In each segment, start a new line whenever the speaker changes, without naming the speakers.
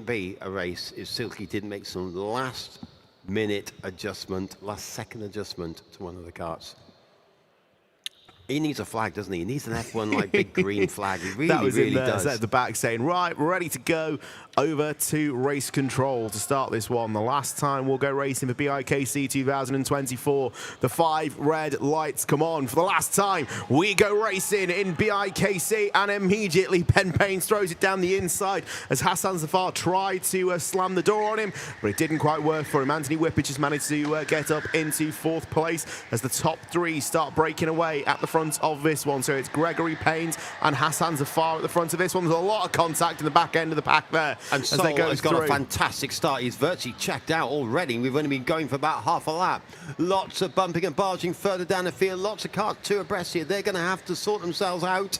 be a race if Silky didn't make some last-minute adjustment, last-second adjustment to one of the karts. He needs a flag, doesn't he? He needs an F1 like big green flag. He really,
that was
really
in there,
does.
at the back saying, right, we're ready to go over to race control to start this one. The last time we'll go racing for BIKC 2024. The 5 red lights come on for the last time. We go racing in BIKC, and immediately Ben Paynes throws it down the inside as Hassan Zafar tried to slam the door on him, but it didn't quite work for him. Anthony Whippich has managed to get up into 4th place as the top 3 start breaking away at the front of this one. So it's Gregory, Paynes and Hassan Zafar at the front of this one. There's a lot of contact in the back end of the pack there.
And
as
Sol
they go
has
through.
got a fantastic start. He's virtually checked out already. We've only been going for about half a lap. Lots of bumping and barging further down the field. Lots of cars 2 abreast here. They're going to have to sort themselves out.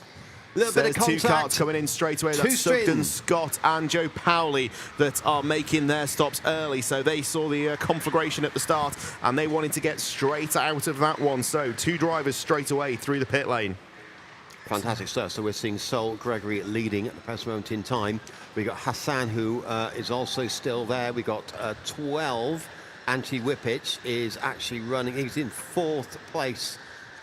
A little bit of contact. 2
karts coming in straight away. That's Sugden, Scott and Joe Powley that are making their stops early. So they saw the conflagration at the start and they wanted to get straight out of that one. So 2 drivers straight away through the pit lane.
Fantastic stuff. So we're seeing Sol Gregory leading at the present moment in time. We've got Hassan, who is also still there. We've got 12. Anthony Whippich is actually running. He's in 4th place.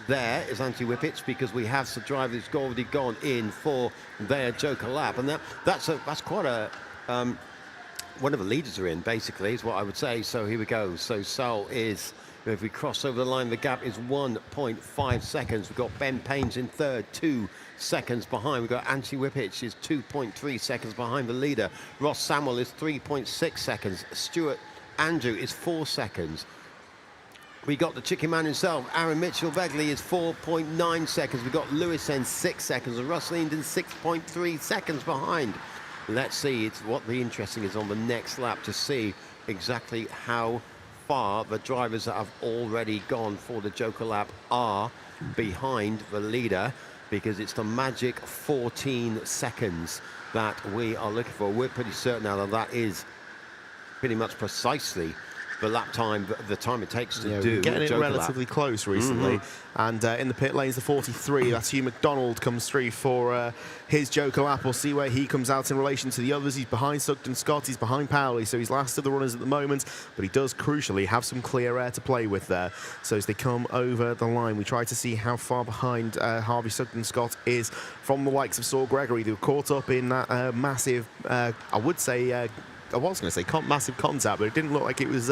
There is Anthony Whippich, because we have some drivers who've already gone in for their Joker lap, and that's quite a one of the leaders are in, basically, is what I would say. So here we go. So Sol is, if we cross over the line, the gap is 1.5 seconds. We've got Ben Paynes in 3rd, 2 seconds behind. We've got Anthony Whippich is 2.3 seconds behind the leader. Ross Samuel is 3.6 seconds. Stuart Andrew is 4 seconds. We got the chicken man himself, Aaron Mitchell-Begley is 4.9 seconds. We've got Lewis N 6 seconds, and Russell Linden 6.3 seconds behind. Let's see, it's what the interesting is on the next lap to see exactly how far the drivers that have already gone for the Joker lap are behind the leader, because it's the magic 14 seconds that we are looking for. We're pretty certain now that that is pretty much precisely the lap time, the time it takes to do
getting it relatively
lap.
close recently. And in the pit lanes, the 43, that's Hugh McDonald comes through for his Joker lap. We'll see where he comes out in relation to the others. He's behind Sugden Scott, he's behind Powley, so he's last of the runners at the moment, but he does crucially have some clear air to play with there. So as they come over the line, we try to see how far behind Harvey Sugden Scott is from the likes of Saul Gregory, who caught up in that massive, I would say, I was going to say massive contact, but it didn't look like it was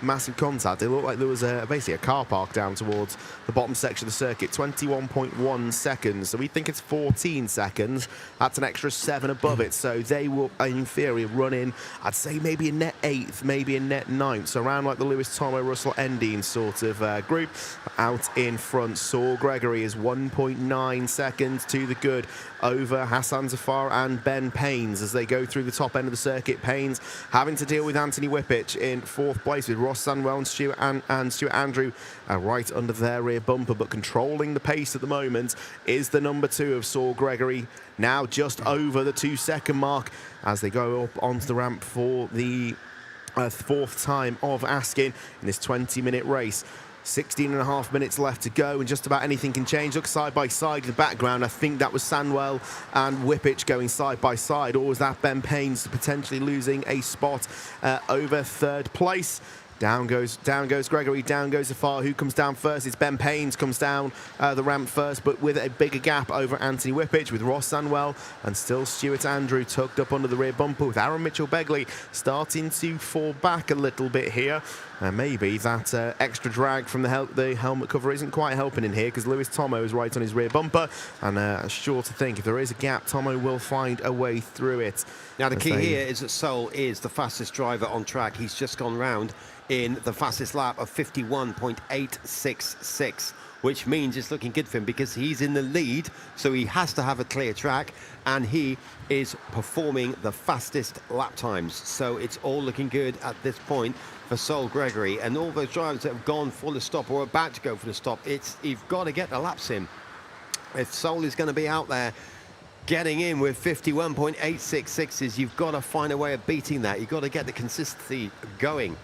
massive contact. It looked like there was basically a car park down towards the bottom section of the circuit. 21.1 seconds. So we think it's 14 seconds. That's an extra 7 above it. So they will, in theory, run in, I'd say maybe a net 8th, maybe a net 9th. So around like the Lewis Tomo, Russell Endine sort of group. Out in front, Saul Gregory is 1.9 seconds to the good over Hassan Zafar and Ben Paynes as they go through the top end of the circuit. Paynes having to deal with Anthony Whippich in 4th place, with Ross Sandwell and Stuart Andrew right under their rear bumper, but controlling the pace at the moment is the number 2 of Saul Gregory, now just over the 2-second mark as they go up onto the ramp for the 4th time of asking in this 20-minute race. 16.5 minutes left to go, and just about anything can change. Look side by side in the background. I think that was Sandwell and Whippich going side by side, or was that Ben Paynes potentially losing a spot over 3rd place? Down goes Gregory, down goes Zafar. Who comes down first? It's Ben Paynes comes down the ramp first, but with a bigger gap over Anthony Whippich, with Ross Sandwell and still Stuart Andrew tucked up under the rear bumper, with Aaron Mitchell-Begley starting to fall back a little bit here. And maybe that extra drag from the helmet cover isn't quite helping in here, because Lewis Tomo is right on his rear bumper, and sure to think if there is a gap, Tomo will find a way through it.
Now the key here is that Sol is the fastest driver on track. He's just gone round in the fastest lap of 51.866, which means it's looking good for him because he's in the lead, so he has to have a clear track, and he is performing the fastest lap times. So it's all looking good at this point for Sol Gregory, and all those drivers that have gone for the stop or about to go for the stop. You've got to get the laps in. If Sol is going to be out there getting in with 51.866s, you've got to find a way of beating that. You've got to get the consistency going.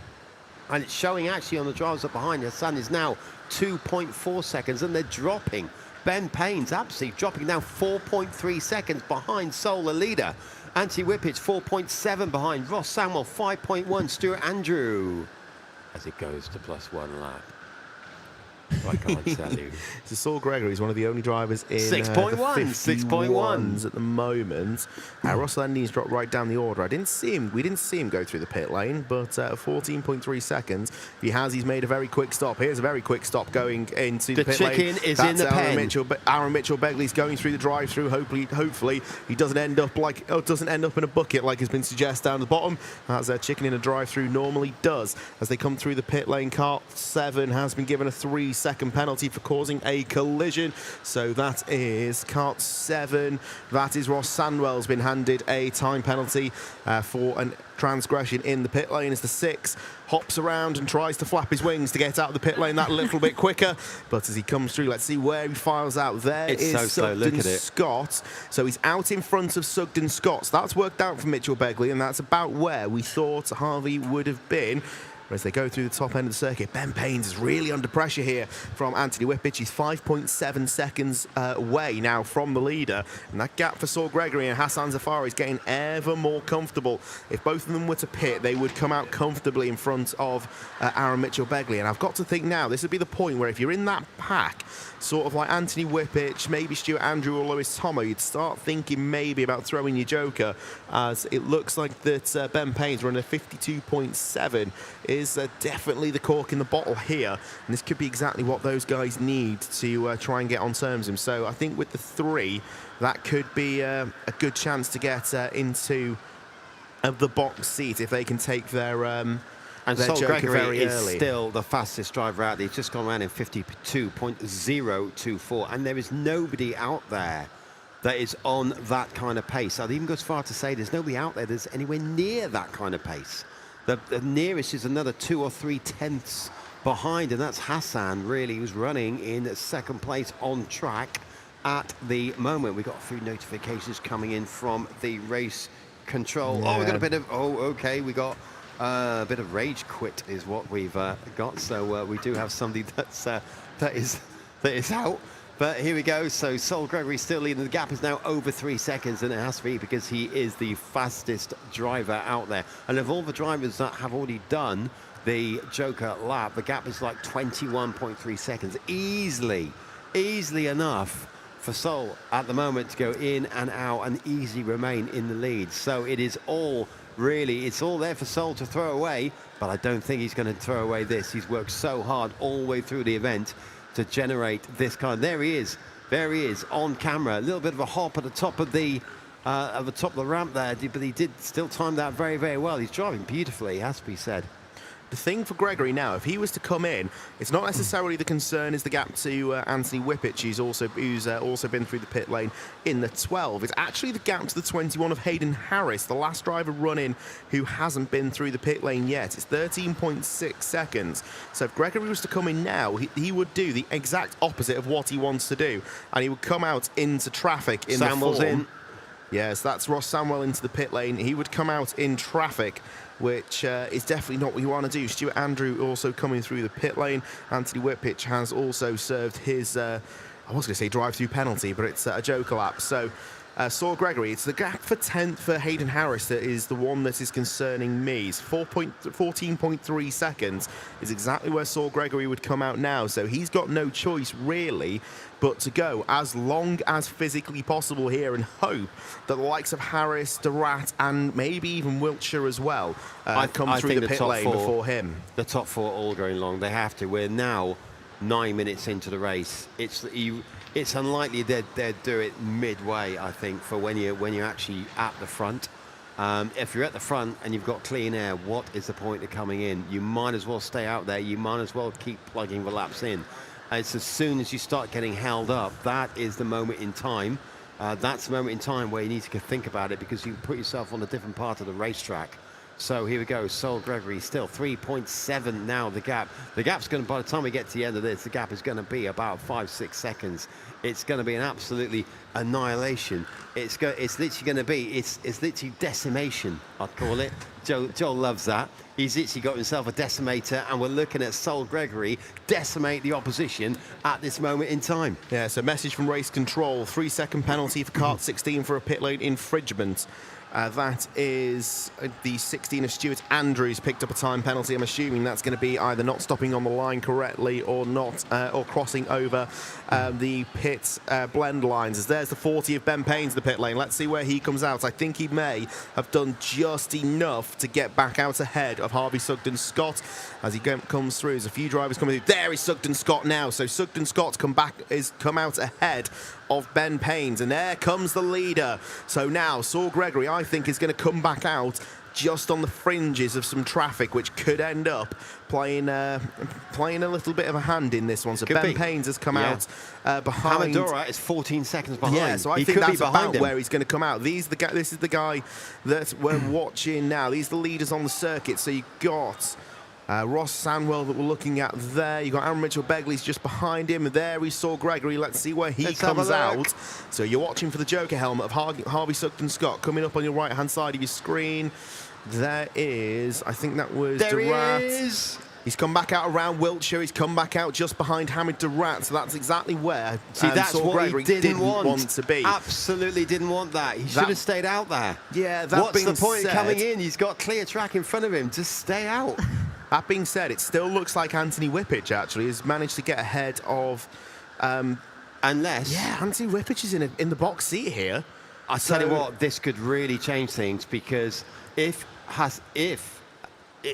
And it's showing actually on the drivers up behind. Hassan is now 2.4 seconds, and they're dropping. Ben Paynes absolutely dropping now 4.3 seconds behind Sol, the leader. Anthony Whippich 4.7 behind. Ross Samuel 5.1. Stuart Andrew as it goes to +1 lap. I can't tell you.
So Saul Gregory is one of the only drivers in
6.1,
6.1s at the moment. Russell Endines dropped right down the order. We didn't see him go through the pit lane, but 14.3 seconds. He's made a very quick stop. Here's a very quick stop going into the pit lane.
The chicken is in the pen.
Aaron Mitchell-Begley's going through the drive-through. Hopefully he doesn't end up in a bucket like has been suggested down the bottom, as a chicken in a drive-through normally does. As they come through the pit lane, car 7 has been given a 3-second penalty for causing a collision. So that is kart 7. That is Ross Sandwell's been handed a time penalty for a transgression in the pit lane, as the 6 hops around and tries to flap his wings to get out of the pit lane that little bit quicker. But as he comes through, let's see where he files out. There
it's
is
so slow. Look at it.
Scott. So he's out in front of Sugden Scott. So that's worked out for Mitchell-Begley, and that's about where we thought Harvey would have been. As they go through the top end of the circuit, Ben Paynes is really under pressure here from Anthony Whippich. He's 5.7 seconds away now from the leader. And that gap for Saul Gregory and Hassan Zafari is getting ever more comfortable. If both of them were to pit, they would come out comfortably in front of Aaron Mitchell-Begley. And I've got to think now, this would be the point where if you're in that pack, sort of like Anthony Whippich, maybe Stuart Andrew or Lewis Tomo, you'd start thinking maybe about throwing your joker, as it looks like that Ben Paynes running a 52.7 is definitely the cork in the bottle here, and this could be exactly what those guys need to try and get on terms with him. So I think with the 3, that could be a good chance to get into the box seat if they can take their
and Saul Gregory is
early.
Still the fastest driver out there. He's just gone around in 52.024, and there is nobody out there that is on that kind of pace. I'd even go as far to say there's nobody out there that's anywhere near that kind of pace. The nearest is another 2 or 3 tenths behind, and that's Hassan, really, who's running in 2nd place on track at the moment. We've got a few notifications coming in from the race control.
Yeah.
Oh, we got a bit of, okay, we got a bit of rage quit is what we've got. So we do have somebody that is out. But here we go. So Saul Gregory still leading. The gap is now over 3 seconds, and it has to be because he is the fastest driver out there. And of all the drivers that have already done the Joker lap, the gap is like 21.3 seconds. Easily enough for Saul at the moment to go in and out and easily remain in the lead. So it is all really, it's all there for Saul to throw away, but I don't think he's going to throw away this. He's worked so hard all the way through the event to generate this kind. There he is on camera. A little bit of a hop at the top of the ramp there, but he did still time that very, very well. He's driving beautifully, it has to be said.
The thing for Gregory now, if he was to come in, it's not necessarily the concern is the gap to Anthony Whippich, who's also been through the pit lane in the 12. It's actually the gap to the 21 of Hayden Harris, the last driver running who hasn't been through the pit lane yet. It's 13.6 seconds. So if Gregory was to come in now, he would do the exact opposite of what he wants to do, and he would come out into traffic in
Samuel's
the form.
in.
Yes, that's Ross Samuel into the pit lane. He would come out in traffic, which is definitely not what you want to do. Stuart Andrew also coming through the pit lane. Anthony Whippich has also served his, I was going to say drive-through penalty, but it's a joker lap. So Saul Gregory, it's the gap for 10th for Hayden Harris that is the one that is concerning me. It's 14.3 seconds is exactly where Saul Gregory would come out now. So he's got no choice really but to go as long as physically possible here and hope that the likes of Harris, Durrat, and maybe even Wiltshire as well come through the pit lane before him.
The top 4 all going long. They have to. We're now 9 minutes into the race. It's unlikely they'd do it midway, I think, for when you're actually at the front. If you're at the front and you've got clean air, what is the point of coming in? You might as well stay out there. You might as well keep plugging the laps in. It's as soon as you start getting held up, that is the moment in time. That's the moment in time where you need to think about it, because you put yourself on a different part of the racetrack. So here we go. Saul Gregory still 3.7 now. The gap's going to, by the time we get to the end of this, the gap is going to be about 5-6 seconds. It's going to be an absolutely annihilation. It's literally going to be, it's literally decimation, I'd call it. Joel loves that. He's literally got himself a decimator, and we're looking at Saul Gregory decimate the opposition at this moment in time.
Yeah, so message from race control, 3-second penalty for kart 16 for a pit lane infringement. That is the 16 of Stuart Andrews picked up a time penalty. I'm assuming that's going to be either not stopping on the line correctly or not, or crossing over the pit blend lines. As there's the 40 of Ben Payne's the pit lane. Let's see where he comes out. I think he may have done just enough to get back out ahead of Harvey Sugden-Scott as he comes through. There's a few drivers coming through. There is Sugden-Scott now. So Sugden-Scott's come out ahead of Ben Payne's, and there comes the leader. So now Saul Gregory, I think, is going to come back out just on the fringes of some traffic, which could end up playing a little bit of a hand in this one. So Ben Payne's has come out behind.
Hamadura is 14 seconds behind.
Yeah, so I think that's about where he's going to come out. This is the guy that we're watching now. These are the leaders on the circuit. So you've got Ross Sandwell that we're looking at there. You've got Aaron Mitchell-Begley's just behind him. And there we saw Gregory. Let's see where he comes out. So you're watching for the Joker helmet of Harvey Sugden-Scott coming up on your right-hand side of your screen. There is, I think that was Durat. He's come back out around Wiltshire. He's come back out just behind Hamid Durat. So that's exactly where
that's
Saul
what
Gregory
he didn't want
to be.
Absolutely didn't want that. He should have stayed out there.
Yeah,
what's the point of coming in? He's got clear track in front of him. Just stay out.
That being said, it still looks like Anthony Whippich actually has managed to get ahead of.
Unless.
Yeah, Anthony Whippich is in the box seat here.
I tell you what, this could really change things, because if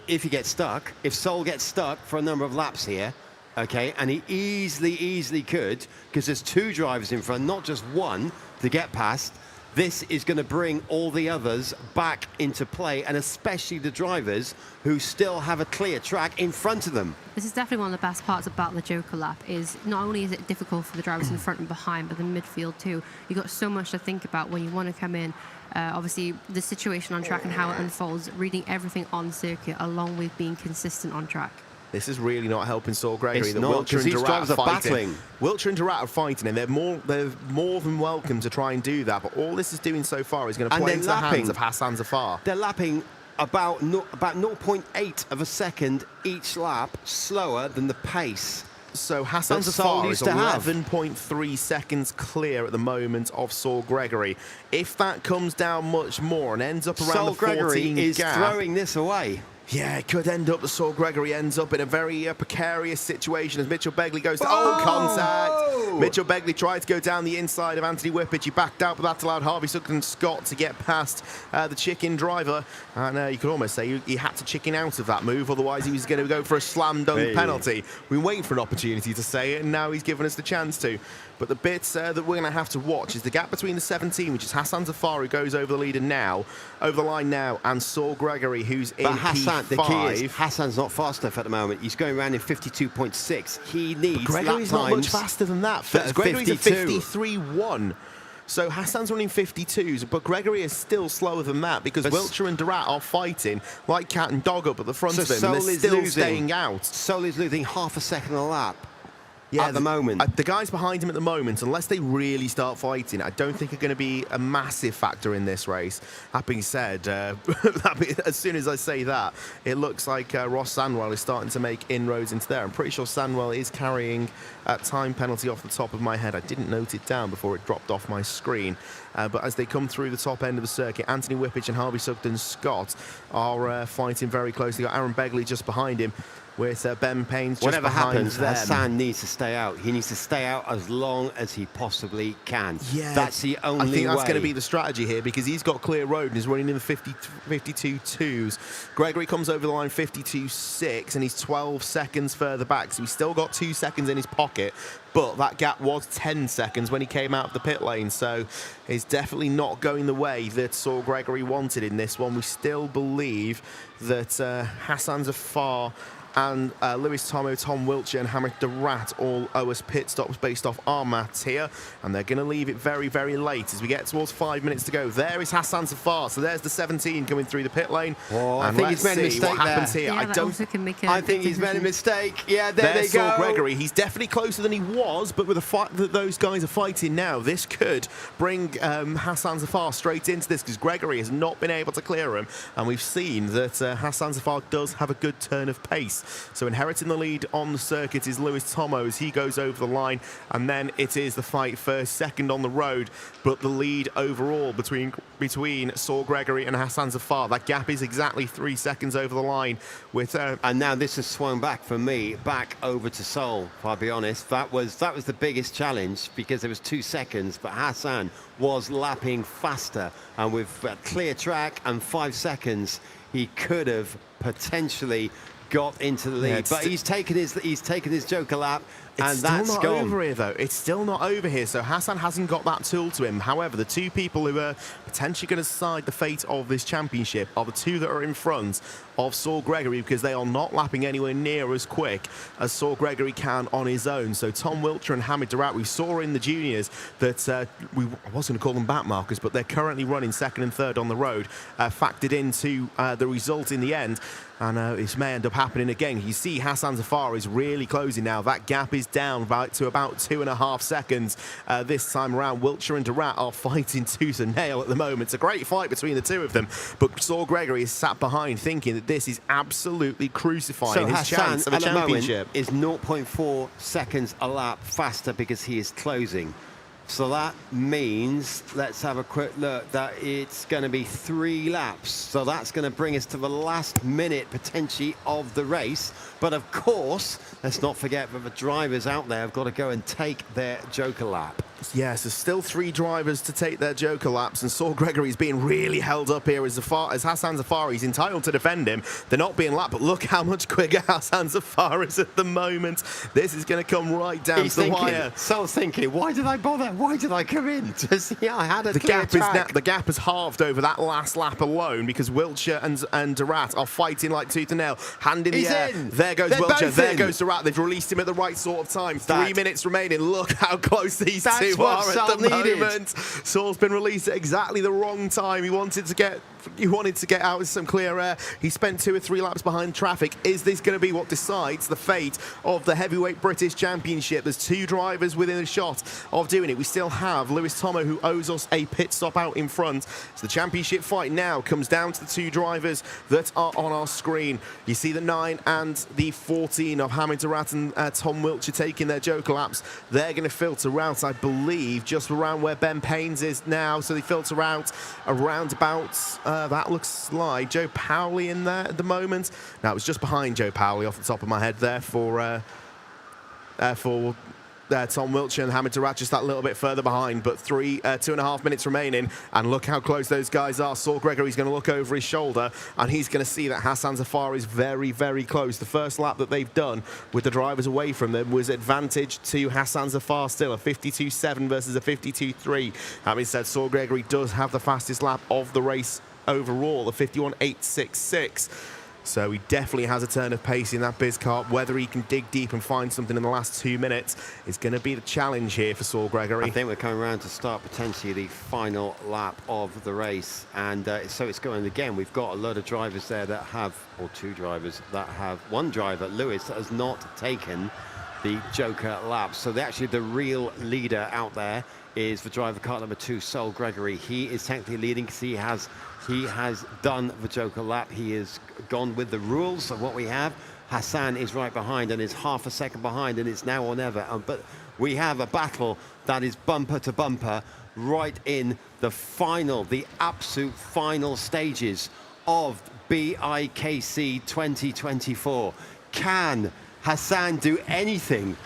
he gets stuck, if Sol gets stuck for a number of laps here, okay, and he easily could, because there's two drivers in front, not just one to get past. This is going to bring all the others back into play, and especially the drivers who still have a clear track in front of them.
This is definitely one of the best parts about the Joker lap, is not only is it difficult for the drivers in front and behind, but the midfield too. You've got so much to think about when you want to come in. Obviously, the situation on track and how it unfolds, reading everything on circuit, along with being consistent on track.
This is really not helping Saul Gregory.
It's not, because these drivers are battling.
Wiltshire and Durat are fighting, and they're more than welcome to try and do that. But all this is doing so far is going to play into the hands of Hassan Zafar.
They're lapping about 0.8 of a second each lap slower than the pace.
So Hassan Zafar is 11.3 seconds clear at the moment of Saul Gregory. If that comes down much more and ends up around the 14
Gregory is
gap,
throwing this away.
Yeah, it could end up that Saul Gregory ends up in a very precarious situation as Mitchell-Begley goes to contact. Mitchell-Begley tried to go down the inside of Anthony Whippich. He backed out, but that allowed Harvey Sugden-Scott to get past the chicken driver. And you could almost say he had to chicken out of that move, otherwise he was going to go for a slam dunk penalty. We've been waiting for an opportunity to say it, and now he's given us the chance to. But the bits that we're going to have to watch is the gap between the 17, which is Hassan Zafar, who goes over the line now, and Saul Gregory, who's in P5.
The key is Hassan's not fast enough at the moment. He's going around in 52.6. He needs
Gregory's
lap
not
times
much faster than that. Gregory's a 53.1. So Hassan's running 52s, but Gregory is still slower than that, because Wiltshire and Durat are fighting like cat and dog up at the front of him, and they're still staying out.
Sol is losing half a second a lap. At the moment.
The guys behind him at the moment, unless they really start fighting, I don't think are going to be a massive factor in this race. That being said, as soon as I say that, it looks like Ross Sandwell is starting to make inroads into there. I'm pretty sure Sandwell is carrying a time penalty off the top of my head. I didn't note it down before it dropped off my screen. But as they come through the top end of the circuit, Anthony Whippich and Harvey Sugden-Scott are fighting very closely. Got Aaron Begley just behind him, with Ben Payne's just
Whatever
behind
happens,
them.
Hassan needs to stay out. He needs to stay out as long as he possibly can.
Yeah,
that's the only way.
I think that's going to be the strategy here, because he's got clear road and he's running in the 52.2s. Gregory comes over the line 52.6, and he's 12 seconds further back, so he's still got 2 seconds in his pocket. But that gap was 10 seconds when he came out of the pit lane, so it's definitely not going the way that Saul Gregory wanted in this one. We still believe that Hassan Zafar and Lewis Tomo, Tom Wiltshire and Hamid Durat all owe us pit stops based off our maths here, and they're going to leave it very, very late as we get towards 5 minutes to go. There is Hassan Zafar, so there's the 17 coming through the pit lane.
Oh,
and
I think he's made a mistake
what happens here.
Yeah,
I
think he's made a mistake. Yeah, there they go.
Saul Gregory. He's definitely closer than he was, but with the fact that those guys are fighting now, this could bring Hassan Zafar straight into this, because Gregory has not been able to clear him, and we've seen that Hassan Zafar does have a good turn of pace. So inheriting the lead on the circuit is Lewis Tomo as he goes over the line, and then it is the fight first, second on the road, but the lead overall between Saul Gregory and Hassan Zafar, that gap is exactly 3 seconds over the line.
And now this has swung back for me, back over to Saul, if I'll be honest. That was the biggest challenge, because there was 2 seconds, but Hassan was lapping faster, and with a clear track and 5 seconds, he could have potentially got into the lead.
Yeah,
but he's taken his Joker lap, and that's
still not
gone.
over here, though. It's still not over here, so Hassan hasn't got that tool to him. However, the 2 people who are potentially going to decide the fate of this championship are the 2 that are in front of Saul Gregory, because they are not lapping anywhere near as quick as Saul Gregory can on his own. So Tom Wiltshire and Hamid Durat, we saw in the juniors that I was going to call them back markers, but they're currently running 2nd and 3rd on the road, factored into the result in the end. And this may end up happening again. You see Hassan Zafar is really closing now. That gap is down to about 2.5 seconds this time around. Wiltshire and Durat are fighting tooth and nail at the moment. It's a great fight between the 2 of them, but Saul Gregory is sat behind thinking that this is absolutely crucifying his chance of a championship.
Is 0.4 seconds a lap faster because he is closing. So that means, let's have a quick look, that it's going to be 3 laps. So that's going to bring us to the last minute, potentially, of the race. But of course, let's not forget that the drivers out there have got to go and take their Joker lap.
Yes, there's still 3 drivers to take their Joker laps, and Saul Gregory is being really held up here as Hassan Zafar is entitled to defend him. They're not being lapped, but look how much quicker Hassan Zafar is at the moment. This is going to come right down to the wire.
Saul's thinking, why did I bother? Why did I come in? I had a clear track.
The gap has halved over that last lap alone, because Wiltshire and Durat are fighting like tooth and nail. Hand in the air. There goes Wiltshire. There goes Durat. They've released him at the right sort of time. 3 minutes remaining. Look how close these 2 are at the moment. Saul's been released at exactly the wrong time. He wanted to get out with some clear air. He spent 2 or 3 laps behind traffic. Is this going to be what decides the fate of the heavyweight British Championship? There's 2 drivers within a shot of doing it. We still have Lewis Tomo, who owes us a pit stop out in front. So the championship fight now comes down to the 2 drivers that are on our screen. You see the 9 and the 14 of Hamid Durat and Tom Wiltshire taking their Joker laps. They're going to filter out, I believe, just around where Ben Paynes is now. So they filter out around about, that looks like Joe Powley in there at the moment. Now, it was just behind Joe Powley off the top of my head there for Tom Wiltshire and Hamid Durat just that little bit further behind, but 2.5 minutes remaining, and look how close those guys are. Saul Gregory's going to look over his shoulder, and he's going to see that Hassan Zafar is very, very close. The first lap that they've done with the drivers away from them was advantage to Hassan Zafar still, a 52.7 versus a 52.3. Having said, Saul Gregory does have the fastest lap of the race overall, a 51.866. So he definitely has a turn of pace in that biz kart. Whether he can dig deep and find something in the last 2 minutes is going to be the challenge here for Saul Gregory.
I think we're coming around to start potentially the final lap of the race. And so it's going again. We've got a lot of drivers there that have, or 2 drivers that have, 1 driver, Lewis, that has not taken the Joker lap. So actually the real leader out there is the driver kart number 2, Saul Gregory. He is technically leading because he has done the Joker lap. He has gone with the rules of what we have. Hassan is right behind and is half a second behind, and it's now or never. But we have a battle that is bumper to bumper right in the final, the absolute final stages of BIKC 2024. Can Hassan do anything,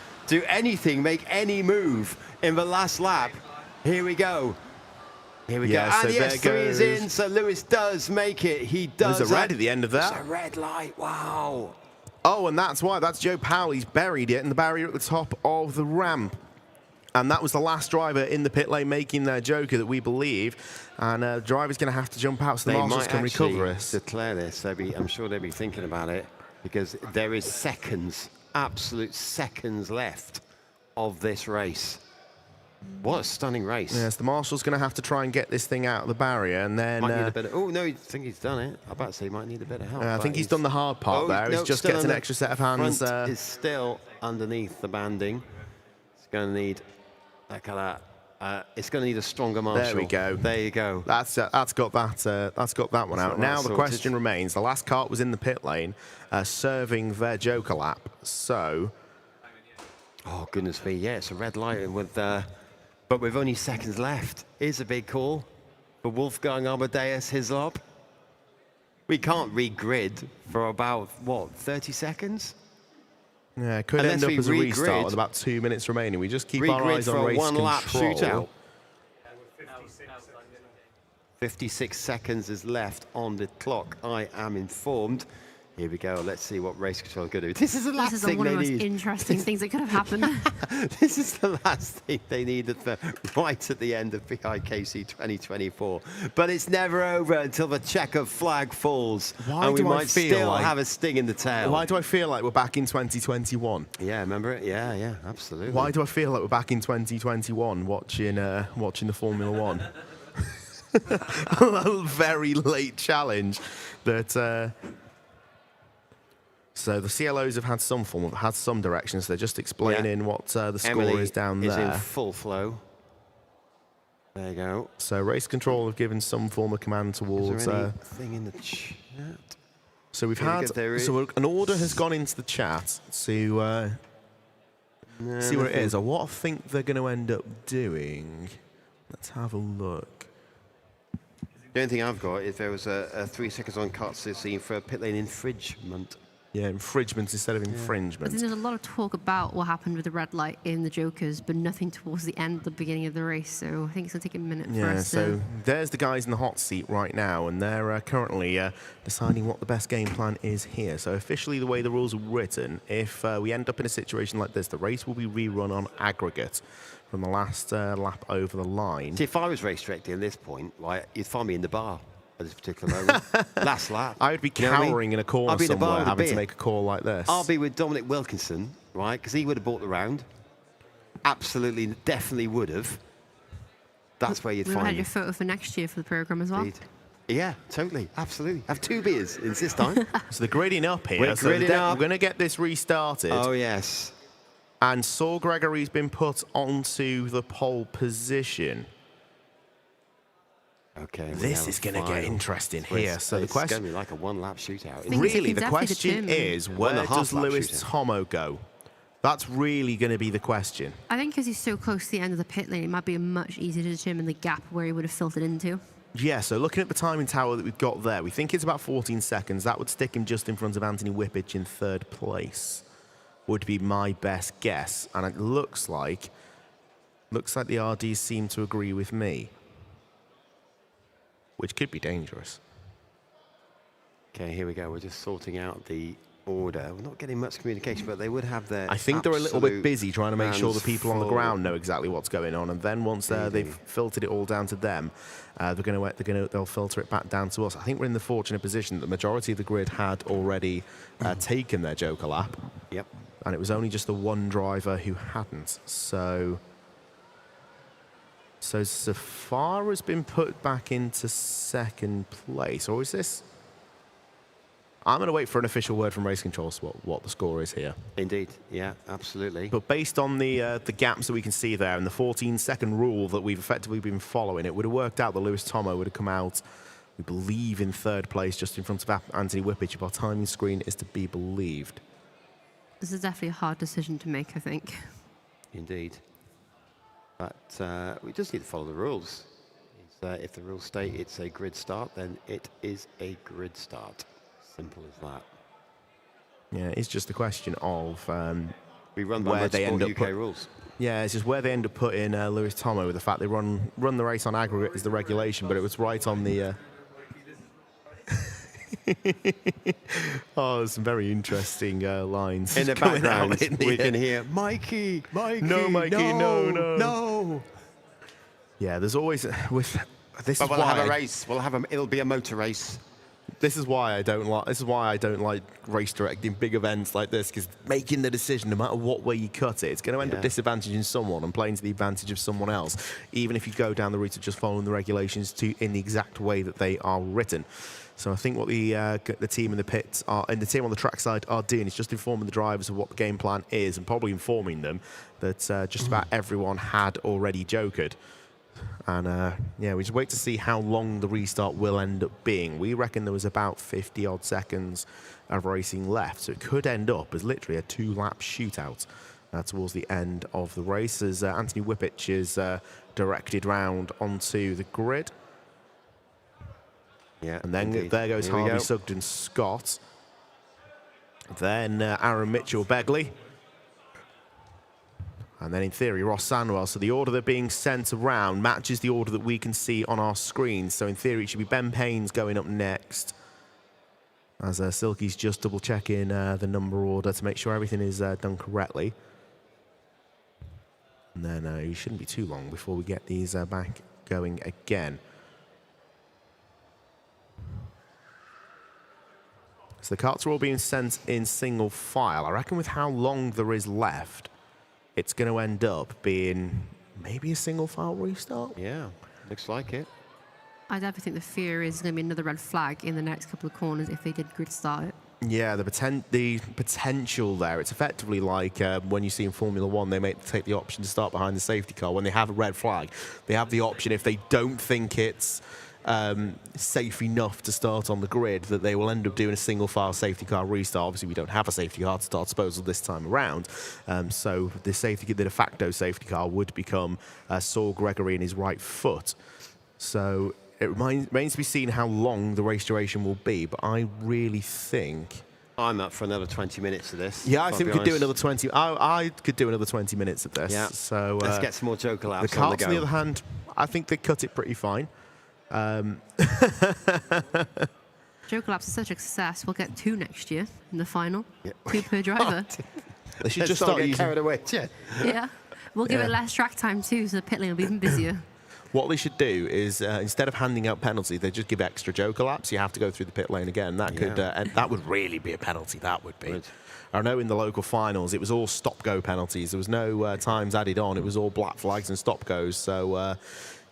make any move in the last lap? Here we go. Here we go.
So
And yes, 3 is in, so Lewis does make it. He does.
There's a red at the end of that.
It's a red light. Wow.
Oh, and that's why. That's Joe Powell. He's buried it in the barrier at the top of the ramp. And that was the last driver in the pit lane making their Joker that we believe. And the driver's going to have to jump out so the marshals can recover us.
Declare this. I'm sure they'll be thinking about it, because there is seconds, absolute seconds left of this race. What a stunning race.
Yes, the marshal's going to have to try and get this thing out of the barrier, and then...
Might need a bit of, oh, no, I think he's done it. I'm about to say he might need a bit of help.
I think he's done the hard part there. He's just gets an extra set of hands.
Front is still underneath the banding. He's going to need, look at that. It's going to need a stronger marshal.
There we go.
There you go.
That's got that one out. Now the
sorted.
question remains: the last kart was in the pit lane, serving their Joker lap. So,
Oh goodness me! Yeah, it's a red light, and but with only seconds left, here's a big call for Wolfgang Amadeus Hislop. We can't regrid for about what 30 seconds.
yeah, it could
Unless
end up
we
as a restart
regrid.
with about 2 minutes remaining. We just keep our
Regrid
eyes on
for a
race
one-lap
control.
shootout. 56 seconds is left on the clock. I am informed. Here we go. Let's see what race control is going to do. This is the last
This is
thing
one of
they
the most
need.
interesting things that could have happened.
This is the last thing they needed for right at the end of BIKC 2024. But it's never over until the checkered flag falls.
Why
and we
do I
might
feel
still
like-
have a sting in the tail.
Why do I feel like we're back in 2021?
Yeah, remember it? Yeah, absolutely.
Why do I feel like we're back in 2021 watching the Formula One? A very late challenge that. So the CLOs have had some form, had some directions. They're just explaining what the score
Emily
is down
is
there.
in full flow. There you go.
So race control have given some form of command towards.
Is there anything in the chat?
So we've
Here we
had.
go, there
So
is-
an order has gone into the chat to see what it is or what I think they're going to end up doing. Let's have a look.
The only thing I've got is there was a 3 seconds on cut scene for a pit lane infringement.
Yeah, infringements instead of
I
infringement.
think there's a lot of talk about what happened with the red light in the Jokers, but nothing towards the end, the beginning of the race. So I think it's going to take a minute for
Yeah,
us
so
to...
there's the guys in the hot seat right now, and they're currently deciding what the best game plan is here. So officially, the way the rules are written, if we end up in a situation like this, the race will be rerun on aggregate from the last lap over the line.
See, if I was race directing at this point, like, you'd find me in the bar at this particular moment. Last lap.
I would be
You know what I mean?
cowering in a corner
I'd be in the bar
somewhere
with a
having to
beer.
make a call like this.
I'll be with Dominic Wilkinson, right? Because he would have bought the round. Absolutely, definitely would have. That's where you'd
We've
find
had
me.
your photo for next year for the programme as well.
Indeed. Yeah, totally, absolutely. Have 2 beers this time.
So they're gridding up here.
We're
so
gridding up.
We're going to get this restarted.
Oh, yes.
And Saul Gregory's been put onto the pole position.
Okay. we
This
have
is
a
going to get
final
interesting
twist.
here. So the
It's going
question,
to be like a one-lap shootout.
Things that
really,
can
the
definitely
question
determine.
is, where
1.5
does
lap
Lewis
shootout.
Tomo go? That's really going to be the question.
I think because he's so close to the end of the pit lane, it might be much easier to determine the gap where he would have filtered into.
Yeah, so looking at the timing tower that we've got there, we think it's about 14 seconds. That would stick him just in front of Anthony Whippich in 3rd place, would be my best guess. And it looks like the RDs seem to agree with me, which could be dangerous.
Okay, here we go. We're just sorting out the order. We're not getting much communication, but they would have their.
I think they're a little bit
absolute
busy trying to make sure the
hands
people on the
full.
ground know exactly what's going on, and then once they've filtered it all down to them, they'll filter it back down to us. I think we're in the fortunate position that the majority of the grid had already taken their Joker lap,
Yep.
and it was only just the one driver who hadn't. So Safar has been put back into 2nd place, or is this? I'm going to wait for an official word from race control what the score is here.
Indeed. Yeah, absolutely.
But based on the gaps that we can see there and the 14-second rule that we've effectively been following, it would have worked out that Lewis Tomo would have come out, we believe, in 3rd place, just in front of Anthony Whippich, if our timing screen is to be believed.
This is definitely a hard decision to make, I think.
Indeed. But we just need to follow the rules. If the rules state it's a grid start, then it is a grid start. Simple as that.
Yeah, it's just a question of
We run by
where they end
Motorsport
up
UK rules.
yeah, it's just where they end up putting Lewis Tomo, with the fact they run the race on aggregate is the regulation, but it was right on the. Oh, there's some very interesting lines.
In the
coming out
background,
in the
we can hear Mikey,
No, Mikey, no.
no.
Yeah, there's always with this
But
is
we'll
why
have a race. It'll be a motor race.
This is why I don't like race directing big events like this, because making the decision, no matter what way you cut it, it's going to end up disadvantaging someone and playing to the advantage of someone else, even if you go down the route of just following the regulations in the exact way that they are written. So I think what the team in the pits are, and the team on the track side are doing is just informing the drivers of what the game plan is, and probably informing them that just about everyone had already jokered. And yeah, we just wait to see how long the restart will end up being. We reckon there was about 50 odd seconds of racing left, so it could end up as literally a 2-lap shootout towards the end of the race, as Anthony Whippich is directed round onto the grid.
Yeah,
and then
indeed.
there goes
Here we
Harvey
go.
Sugden Scott. Then Aaron Mitchell Begley. And then in theory, Ross Sandwell. So the order they're being sent around matches the order that we can see on our screens. So in theory, it should be Ben Payne's going up next. As Silky's just double checking the number order to make sure everything is done correctly. And then it shouldn't be too long before we get these back going again. So the carts are all being sent in single file. I reckon with how long there is left, it's going to end up being maybe a single file restart.
Yeah, looks like it.
I definitely think the fear is going to be another red flag in the next couple of corners if they did grid start it.
Yeah, the potential there. It's effectively like when you see in Formula One, they take the option to start behind the safety car. When they have a red flag, they have the option, if they don't think it's safe enough to start on the grid, that they will end up doing a single file safety car restart. Obviously, we don't have a safety car to start disposal this time around, so the de facto safety car would become Saul Gregory in his right foot. So it remains to be seen how long the race duration will be, but I really think
I'm up for another 20 minutes of this.
yeah, I think we could do another 20. I could do another 20 minutes of this.
Yeah.
So
let's get some more Joker laps.
The carts, on the other hand, I think they cut it pretty fine.
Joker laps are such a success. We'll get 2 next year in the final.
Yeah.
2 per driver.
They should just start using.
Carried away. Yeah.
Yeah. We'll give
Yeah.
it less track time too, so the pit lane will be even busier.
What they should do is instead of handing out penalties, they just give extra Joker laps. You have to go through the pit lane again. That could and that would really be a penalty. That would be.
Good.
I know in the local finals it was all stop-go penalties. There was no times added on. It was all black flags and stop-goes. So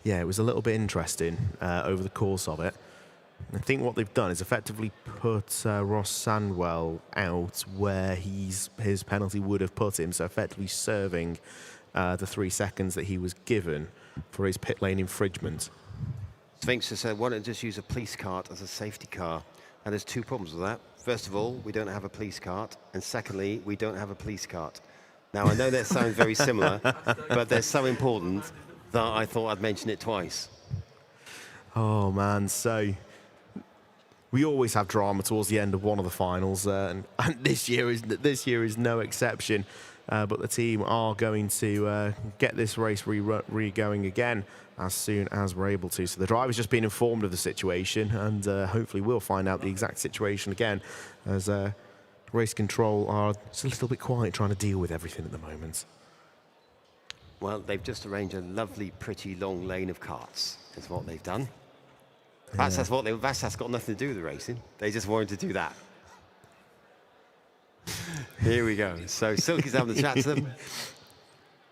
yeah, it was a little bit interesting over the course of it. I think what they've done is effectively put Ross Sandwell out where his penalty would have put him, so effectively serving the 3 seconds that he was given for his pit lane infringement.
Sphinx has said, why don't just use a police cart as a safety car? And there's 2 problems with that. First of all, we don't have a police cart. And secondly, we don't have a police cart. Now, I know that sounds very similar, but they're so important that I thought I'd mention it twice.
Oh, man, so we always have drama towards the end of one of the finals, and this year is no exception. But the team are going to get this race re-going again as soon as we're able to. So the driver's just been informed of the situation, and hopefully we'll find out the exact situation again, as race control are just a little bit quiet trying to deal with everything at the moment.
Well, they've just arranged a lovely, pretty long lane of carts. That's what they've done. That's got nothing to do with the racing. They just wanted to do that. Here we go. So Silky's having the chat to them.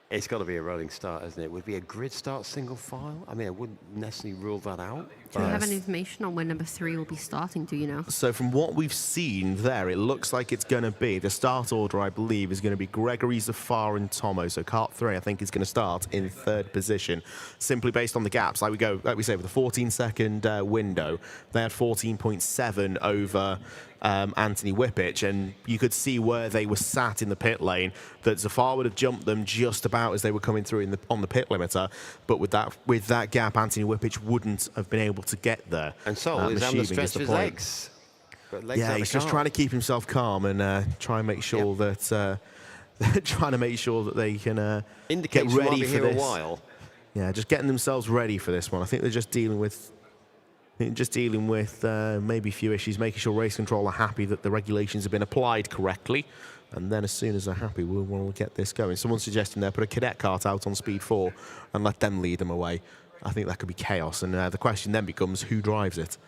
It's got to be a rolling start, isn't it? Would it be a grid start single file? I mean, I wouldn't necessarily rule that out.
Do we have any information on when number 3 will be starting, do you know?
So from what we've seen there, it looks like it's going to be, the start order, I believe, is going to be Gregory, Zafar and Tomo. So kart 3, I think, is going to start in 3rd position, simply based on the gaps. Like we say, with the 14-second window, they had 14.7 over Anthony Whippich, and you could see where they were sat in the pit lane, that Zafar would have jumped them just about as they were coming through on the pit limiter, but with that gap, Anthony Whippich wouldn't have been able to get there.
And Sol is having to stretch his legs.
Yeah, he's just trying to keep himself calm and try and make sure that they can get ready for this.
A while.
Yeah, just getting themselves ready for this one. I think they're just dealing with maybe a few issues, making sure race control are happy that the regulations have been applied correctly, and then as soon as they're happy, we'll get this going. Someone's suggesting there, put a cadet cart out on speed 4 and let them lead them away. I think that could be chaos, and the question then becomes, who drives it?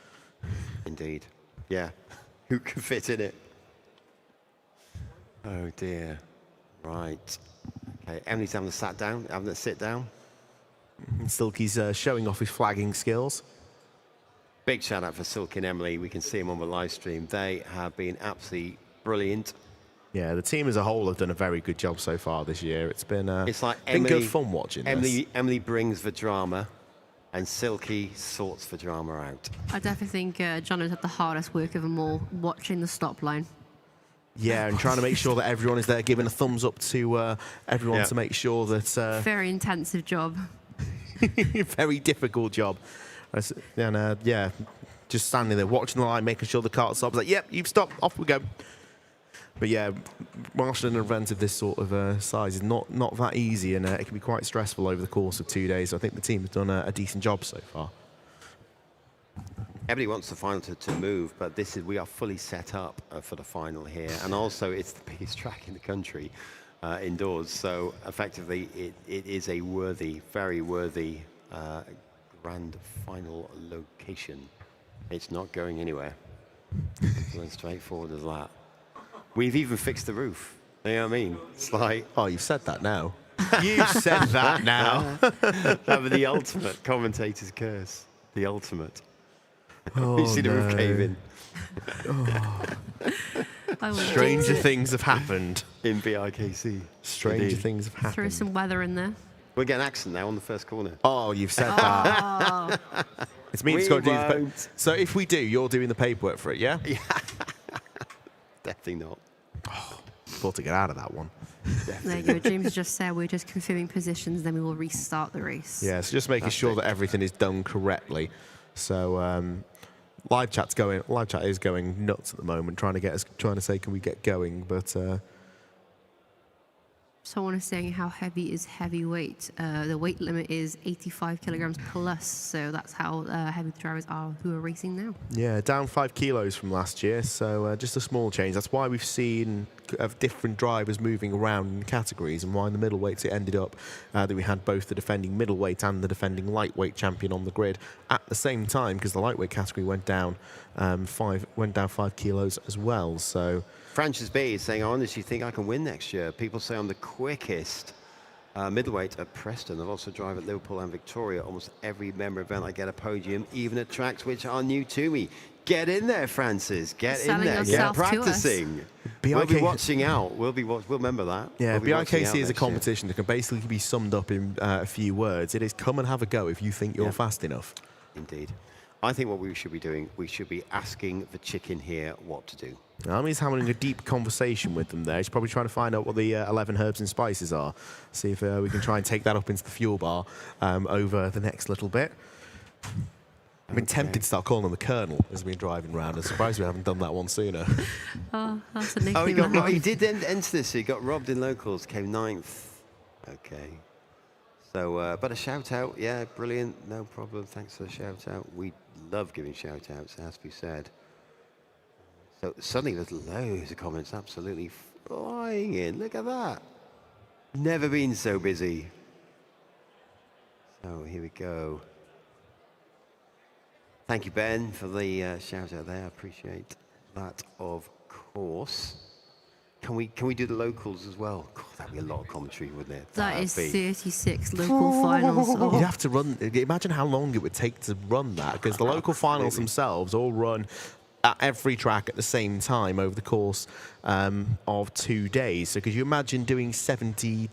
Indeed. Yeah. Who can fit in it? Oh, dear. Right. Okay, Emily's having a sit down.
Silky's showing off his flagging skills.
Big shout out for Silky and Emily. We can see them on the live stream. They have been absolutely brilliant.
Yeah, the team as a whole have done a very good job so far this year. It's been
It's like
been
Emily,
good fun watching this.
Emily brings the drama, and Silky sorts the drama out.
I definitely think John has had the hardest work of them all, watching the stop line.
Yeah, and trying to make sure that everyone is there, giving a thumbs up to everyone
Yeah.
to make sure that...
Very intensive job.
very difficult job. And yeah, just standing there, watching the line, making sure the cart stops. Like, yep, you've stopped, off we go. But yeah, marshalling an event of this sort of size is not that easy, and it can be quite stressful over the course of 2 days. So I think the team has done a decent job so far.
Everybody wants the final to move, but we are fully set up for the final here, and also it's the biggest track in the country indoors. So effectively, it is a worthy, very worthy grand final location. It's not going anywhere. Simple and straightforward as that. We've even fixed the roof. You know what I mean? It's like...
Oh, you've said that now. You've said that now.
That was the ultimate commentator's curse. The ultimate.
Oh,
You see the roof cave in
I would
Stranger things have happened.
in BIKC.
Stranger
Indeed.
things have
throw
happened.
some weather in there.
We're getting accent now on the first corner.
Oh, you've said that.
Oh,
It's me that's
We
got to do the
won't.
So if we do, you're doing the paperwork for it, yeah?
Definitely not.
Thought to get out of that one.
there you go. James just said we're just confirming positions, then we will restart the race.
Yeah, so just making sure that everything is done correctly. So live chat is going nuts at the moment, trying to say can we get going, but
Someone is saying how heavy is heavyweight. The weight limit is 85 kilograms plus, so that's how heavy the drivers are who are racing now.
yeah, down 5 kilos from last year, so just a small change. That's why we've seen different drivers moving around in categories, and why in the middleweights it ended up that we had both the defending middleweight and the defending lightweight champion on the grid at the same time, because the lightweight category went down 5 kilos as well. So
Francis B is saying, I honestly think I can win next year. People say I'm the quickest middleweight at Preston. I've also drive at Liverpool and Victoria. Almost every member event I get a podium, even at tracks which are new to me. Get in there, Francis. Get in
Selling
there. Get
yourself to us.
practicing. We'll be watching out. We'll remember that.
yeah,
We'll be watching out
BIKC is a
next year.
competition that can basically be summed up in a few words. It is come and have a go if you think you're fast enough.
Indeed. I think what we should be doing, we should be asking the chicken here what to do.
He's having a deep conversation with them there. He's probably trying to find out what the 11 herbs and spices are. See if we can try and take that up into the fuel bar over the next little bit. I've been tempted to start calling him the Colonel as we've been driving around. I'm surprised we haven't done that one sooner.
Oh, that's a nickname.
He did enter this. He got robbed in locals, came 9th. Okay. So, but a shout out, yeah, brilliant, no problem. Thanks for the shout out. We love giving shout outs, it has to be said. So suddenly there's loads of comments absolutely flying in. Look at that. Never been so busy. So here we go. Thank you, Ben, for the shout out there. I appreciate that, of course. Can we do the locals as well? God, that'd be a lot of commentary, wouldn't it?
That is
That'd
36 local finals.
You'd
Oh.
have to run. Imagine how long it would take to run that, because the local finals themselves all run at every track at the same time over the course of 2 days. So could you imagine doing 72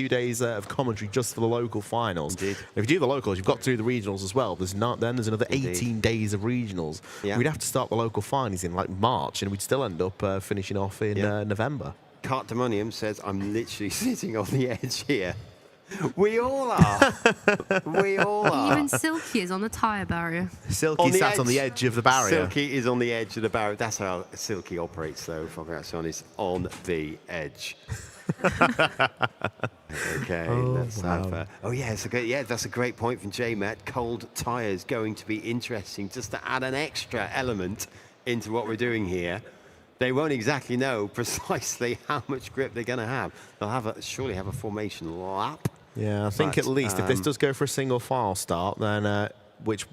days of commentary just for the local finals?
Indeed.
If you do the locals, you've got to do the regionals as well. There's another 18 days of regionals.
Yeah.
We'd have to start the local finals in like March, and we'd still end up finishing off in November.
Cartdemonium says, I'm literally sitting on the edge here. We all are. We all are.
Even Silky is on the tyre barrier.
Silky
the
sat on the edge of the barrier.
Silky is on the edge of the barrier. That's how Silky operates, though, if I'm being honest, on the edge. Okay, let's have. That's a great point from J-Met. Cold tyres going to be interesting, just to add an extra element into what we're doing here. They won't exactly know precisely how much grip they're going to have. They'll surely have a formation lap.
Yeah, I think
But,
at least if this does go for a single file start, then which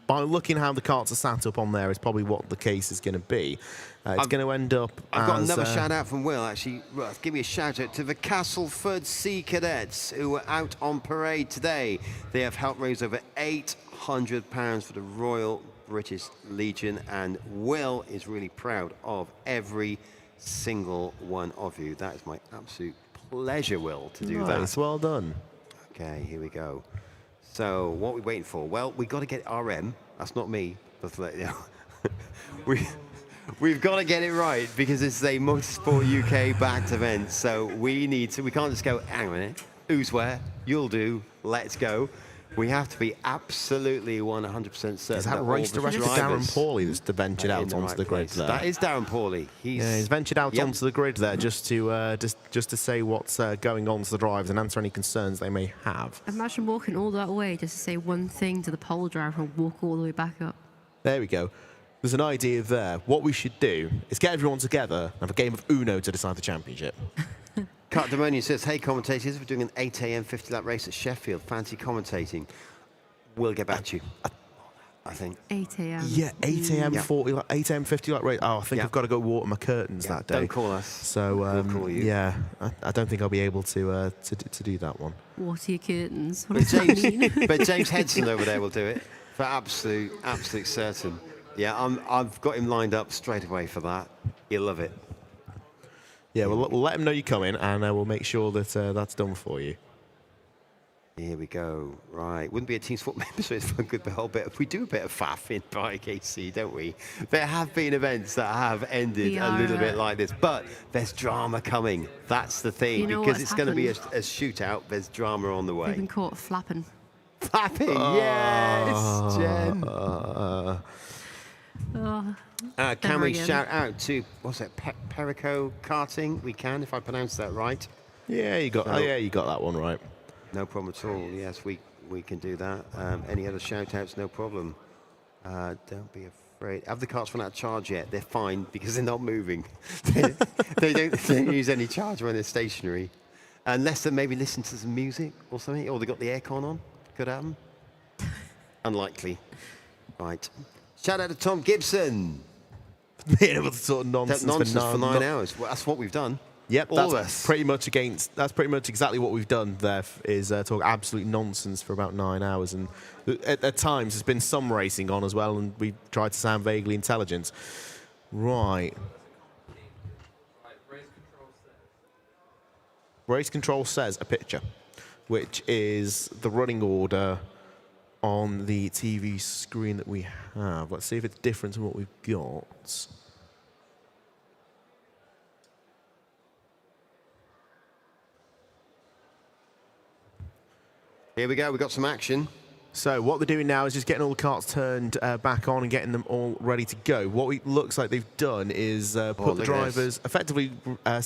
by looking how the carts are sat up on there, is probably what the case is going to be. It's going to end up
I've got
as,
another shout out from Will, actually. Well, give me a shout out to the Castleford Sea Cadets who were out on parade today. They have helped raise over £800 for the Royal British Legion, and Will is really proud of every single one of you. That is my absolute pleasure, Will, to do
nice,
that.
well done.
Okay, here we go. So, what are we waiting for? Well, we've got to get RM. That's not me. That's like, you know. We've got to get it right because this is a Motorsport UK backed event. So we can't just go, hang on a minute, who's where? You'll do, let's go. We have to be absolutely 100% certain.
Is that race director Darren Pawley that's ventured out onto the grid there?
That is Darren Pawley.
He's ventured out onto the grid there just to say what's going on to the drivers and answer any concerns they may have.
Imagine walking all that way just to say one thing to the pole driver and walk all the way back up.
There we go. There's an idea there. What we should do is get everyone together and have a game of Uno to decide the championship.
Cut Demonian says, hey commentators, we're doing an 8 a.m. 50-lap race at Sheffield. Fancy commentating. We'll get back to you, I think.
8 a.m.
Yeah, 8 a.m. 8 a.m. 50-lap race. Oh, I think I've got to go water my curtains that day.
Don't call us.
So,
we'll call you.
yeah, I don't think I'll be able to do that one.
Water your curtains. What does that mean?
But James Hedson over there will do it for absolute certain. Yeah, I've got him lined up straight away for that. He'll love it.
Yeah, we'll let him know you're coming, and we'll make sure that that's done for you.
Here we go. Right. Wouldn't be a TeamSport member, so it's fun good the whole bit. We do a bit of faff in BIKC, don't we? There have been events that have ended a little bit like this, but there's drama coming. That's the thing, because it's going to be a shootout. There's drama on the way.
They've been caught flapping.
Flapping, yes, Jen. Can we shout out to, what's it, Perico Karting? We can, if I pronounce that right.
Yeah, you got that one right.
No problem at all. Yes, we can do that. Any other shout-outs? No problem. Don't be afraid. Have the carts run out of charge yet? They're fine because they're not moving. they don't use any charge when they're stationary. Unless they maybe listen to some music or something, or they got the aircon on. Could happen. Unlikely. Right. Shout out to Tom Gibson.
With sort of nonsense
for 9 hours. Well, that's what we've done.
Yep,
all of
us. That's pretty much exactly what we've done. There is talk absolute nonsense for about 9 hours, and at times there's been some racing on as well, and we tried to sound vaguely intelligent. Right. Race control says a picture, which is the running order on the TV screen that we have. Let's see if it's different to what we've got.
Here we go, we've got some action.
So what they're doing now is just getting all the carts turned back on and getting them all ready to go. What it looks like they've done is put the drivers, effectively get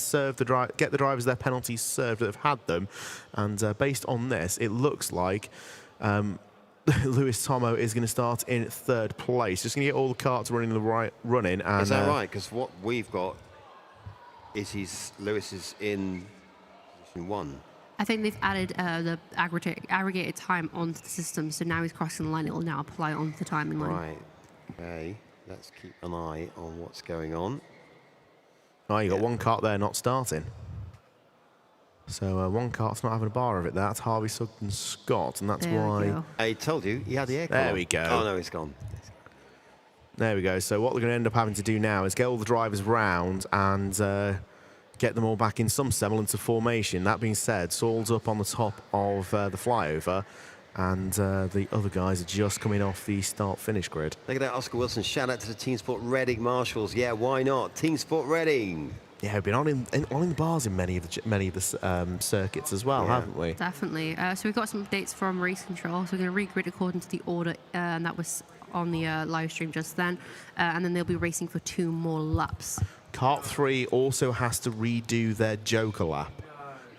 the drivers their penalties served that have had them. And based on this, it looks like Lewis Tomo is going to start in 3rd place. Just going to get all the carts running And,
is that right? Because what we've got is Lewis is in position 1.
I think they've added the aggregated time onto the system, so now he's crossing the line. It will now apply onto the timing line.
Right. Okay. Let's keep an eye on what's going on.
Oh, you got one cart there not starting. So one cart's not having a bar of it. That's Harvey Sugden Scott, and that's why.
I told you, he had the aircon.
There we go.
Oh no, it's gone.
There we go. So what they're going to end up having to do now is get all the drivers round and get them all back in some semblance of formation. That being said, Saul's up on the top of the flyover, and the other guys are just coming off the start-finish grid.
Look at that, Oscar Wilson. Shout out to the TeamSport Reading Marshals. Yeah, why not? TeamSport Reading.
Yeah, we've been on in the bars in many of the circuits as well, haven't we?
Definitely. So we've got some updates from race control. So we're going to regrid according to the order, and that was on the live stream just then. And then they'll be racing for 2 more laps.
Kart 3 also has to redo their Joker lap,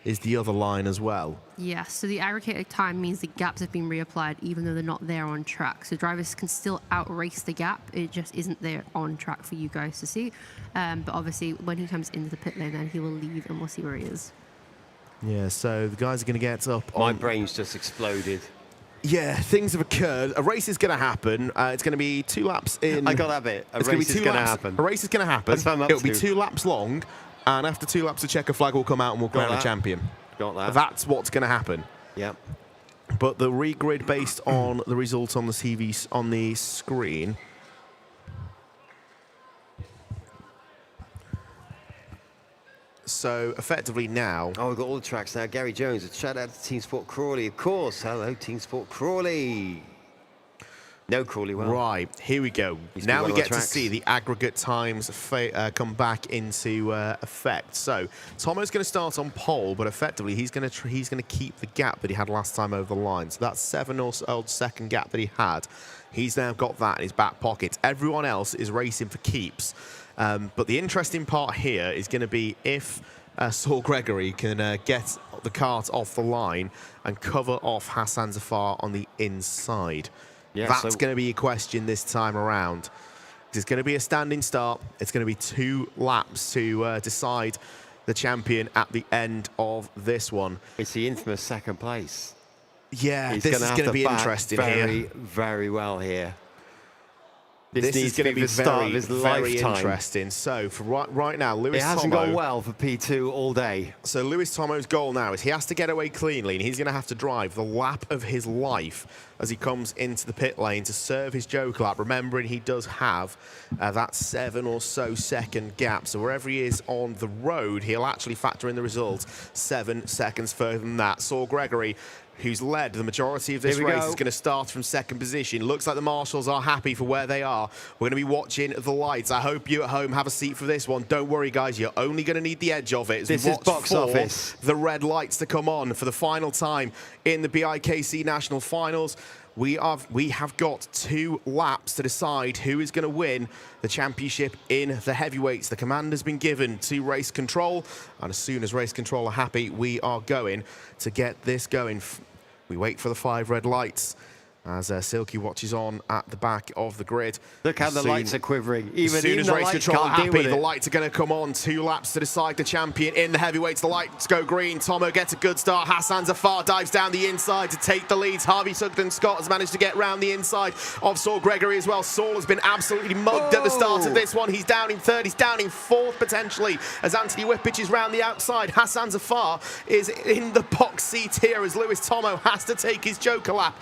is the other line as well.
Yes, so the aggregated time means the gaps have been reapplied even though they're not there on track. So drivers can still outrace the gap, it just isn't there on track for you guys to see. But obviously when he comes into the pit lane, then he will leave and we'll see where he is.
Yeah, so the guys are going to get up
My brain's just exploded.
Yeah, things have occurred. A race is going to happen. It's going to be 2 laps in.
I got that bit. A
It's
race is going to
laps.
happen.
A race is going to happen.
That's what I'm up
It'll be
to.
2 laps long, and after 2 laps, the checker flag will come out and we'll crown a
that.
champion.
Got that.
That's what's going to happen.
Yep.
But the regrid based on the results on the TV on the screen. So effectively now.
Oh, we've got all the tracks now. Gary Jones, a shout out to TeamSport Crawley, of course. Hello, TeamSport Crawley. No Crawley, well.
Right, here we go.
He's
Now
been
we
one of
get
the
to
tracks.
see the aggregate times come back into effect. So Tomo's going to start on pole, but effectively he's going to keep the gap that he had last time over the line. So that 7 or so second gap that he had, he's now got that in his back pocket. Everyone else is racing for keeps. But the interesting part here is going to be if Saul Gregory can get the kart off the line and cover off Hassan Zafar on the inside.
Yeah,
That's going to be a question this time around. It's going to be a standing start. It's going to be 2 laps to decide the champion at the end of this one.
It's the infamous second place.
Yeah,
He's
this is
have
going to be
back
interesting
very,
here.
very well here. This
This
needs
is going to be
the start
very,
of his
very
lifetime.
interesting. So for right now, Lewis
It hasn't
Tomo,
gone well for P2 all day.
So Lewis Tomo's goal now is he has to get away cleanly, and he's going to have to drive the lap of his life as he comes into the pit lane to serve his joke lap, remembering he does have that 7 or so second gap. So wherever he is on the road, he'll actually factor in the result 7 seconds further than that. Saul Gregory, who's led the majority of this race, is going to start from second position. Looks like the marshals are happy for where they are. We're going to be watching the lights. I hope you at home have a seat for this one. Don't worry, guys. You're only going to need the edge of it. As
This
we
is
watch
box
for
office.
the red lights to come on for the final time in the BIKC National Finals. We have got 2 laps to decide who is going to win the championship in the heavyweights. The command has been given to race control, and as soon as race control are happy, we are going to get this going. We wait for the 5 red lights as Silky watches on at the back of the grid.
Look how the lights are quivering.
As soon as
the
race
lights
control are
can't deal
happy,
with
the
it.
lights are going to come on. 2 laps to decide the champion in the heavyweights. The lights go green. Tomo gets a good start. Hassan Zafar dives down the inside to take the leads. Harvey Sugden Scott has managed to get round the inside of Saul Gregory as well. Saul has been absolutely mugged at the start of this one. He's down in 3rd. He's down in 4th potentially as Anthony Whippich is round the outside. Hassan Zafar is in the box seat here as Lewis Tomo has to take his joker lap.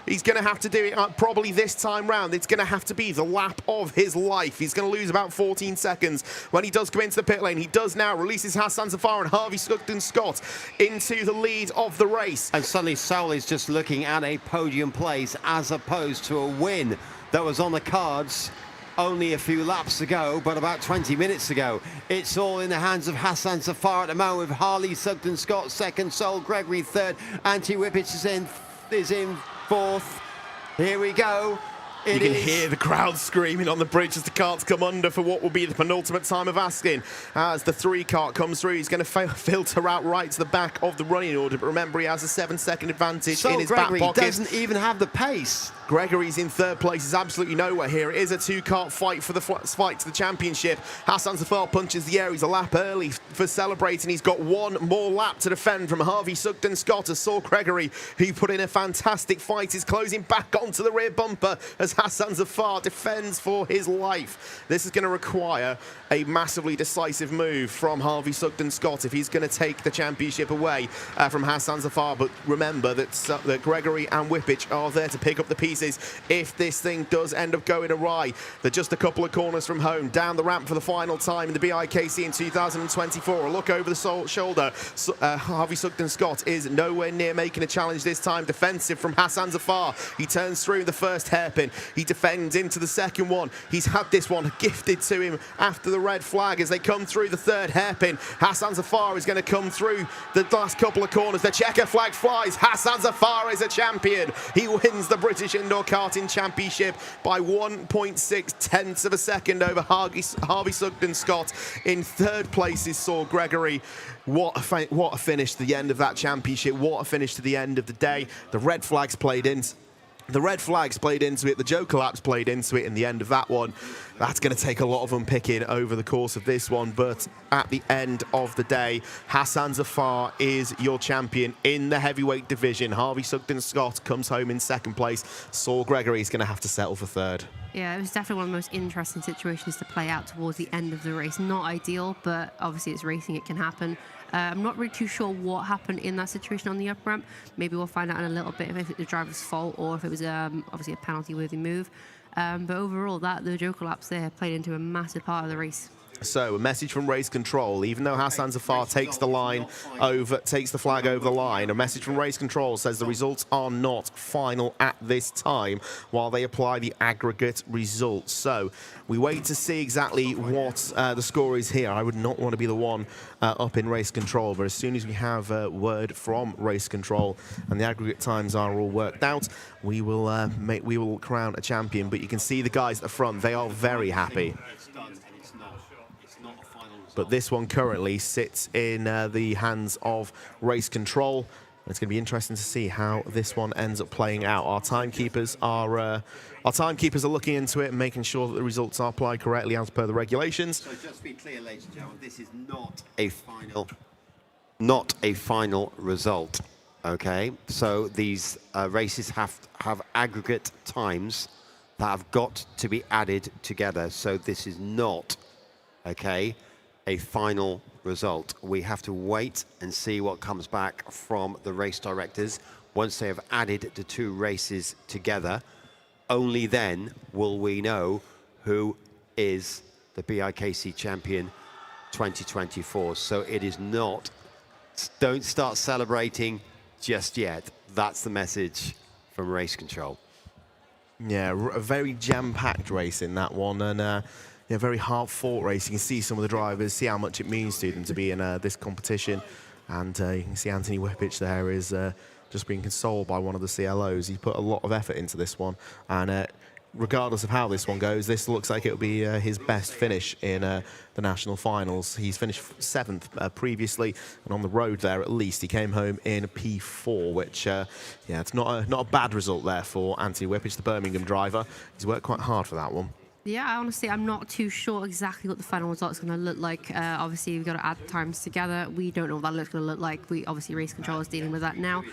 He's going to have to do it probably this time round. It's going to have to be the lap of his life. He's going to lose about 14 seconds when he does come into the pit lane. He does now, releases Hassan Zafar and Harvey Sugden Scott into the lead of the race.
And suddenly Saul is just looking at a podium place as opposed to a win that was on the cards only a few laps ago, but about 20 minutes ago. It's all in the hands of Hassan Zafar at the moment with Harley Sugden Scott 2nd, Saul Gregory 3rd, Anthony Whippich is in 4th. Here we go.
You can hear the crowd screaming on the bridge as the karts come under for what will be the penultimate time of asking. As the 3 kart comes through, he's going to filter out right to the back of the running order. But remember, he has a 7-second advantage in his
Gregory
back pocket.
Doesn't even have the pace.
Gregory's in 3rd place. Is absolutely nowhere here. It is a 2-kart fight for the fight to the championship. Hassan Zafar punches the air. He's a lap early for celebrating. He's got 1 more lap to defend from Harvey Sugden Scott as Saul Gregory, who put in a fantastic fight, is closing back onto the rear bumper as Hassan Zafar defends for his life. This is going to require a massively decisive move from Harvey Sugden Scott if he's going to take the championship away from Hassan Zafar. But remember that Gregory and Whippich are there to pick up the pieces if this thing does end up going awry. They're just a couple of corners from home, down the ramp for the final time in the BIKC in 2024. A look over the shoulder. Harvey Sugden Scott is nowhere near making a challenge this time. Defensive from Hassan Zafar. He turns through the first hairpin. He defends into the second one. He's had this one gifted to him after the red flag as they come through the 3rd hairpin. Hassan Zafar is going to come through the last couple of corners. The checker flag flies. Hassan Zafar is a champion. He wins the British Indoor Karting Championship by 1.6 tenths of a second over Harvey Sugden Scott. In 3rd place is Saul Gregory. What a finish to the end of that championship. What a finish to the end of the day. The red flags played in. The red flags played into it, the Joker laps played into it in the end of that one. That's going to take a lot of unpicking over the course of this one, but at the end of the day, Hassan Zafar is your champion in the heavyweight division. Harvey Sugden Scott comes home in second place. Saul Gregory is going to have to settle for third.
Yeah, it was definitely one of the most interesting situations to play out towards the end of the race. Not ideal, but obviously it's racing, it can happen. I'm not really too sure what happened in that situation on the up ramp. Maybe we'll find out in a little bit if it was the driver's fault or if it was obviously a penalty-worthy move. But overall, the Joker laps there played into a massive part of the race.
So a message from race control, even though Hassan Zafar takes the flag over the line, a message from race control says the results are not final at this time while they apply the aggregate results. So we wait to see exactly what the score is here. I would not want to be the one up in race control, but as soon as we have word from race control and the aggregate times are all worked out, we will crown a champion. But you can see the guys at the front, they are very happy. But this one currently sits in the hands of race control. It's going to be interesting to see how this one ends up playing out. Our timekeepers are looking into it and making sure that the results are applied correctly as per the regulations.
So just to be clear, ladies and gentlemen, this is not a final result. Okay, so these races have aggregate times that have got to be added together. So this is not, okay, a final result. We have to wait and see what comes back from the race directors. Once they have added the two races together, only then will we know who is the BIKC champion 2024. So it is not, don't start celebrating just yet. That's the message from race control.
Yeah, a very jam-packed race in that one, and yeah, very hard-fought race. You can see some of the drivers, see how much it means to them to be in this competition. And you can see Anthony Whippich there is just being consoled by one of the CLOs. He put a lot of effort into this one. And regardless of how this one goes, this looks like it'll be his best finish in the national finals. He's finished 7th previously, and on the road there at least, he came home in P4, which, yeah, it's not a bad result there for Anthony Whippich, the Birmingham driver. He's worked quite hard for that one.
Yeah, honestly, I'm not too sure exactly what the final result's going to look like. Obviously, we've got to add times together. We don't know what that looks going to look like. Obviously, race control is dealing with that now.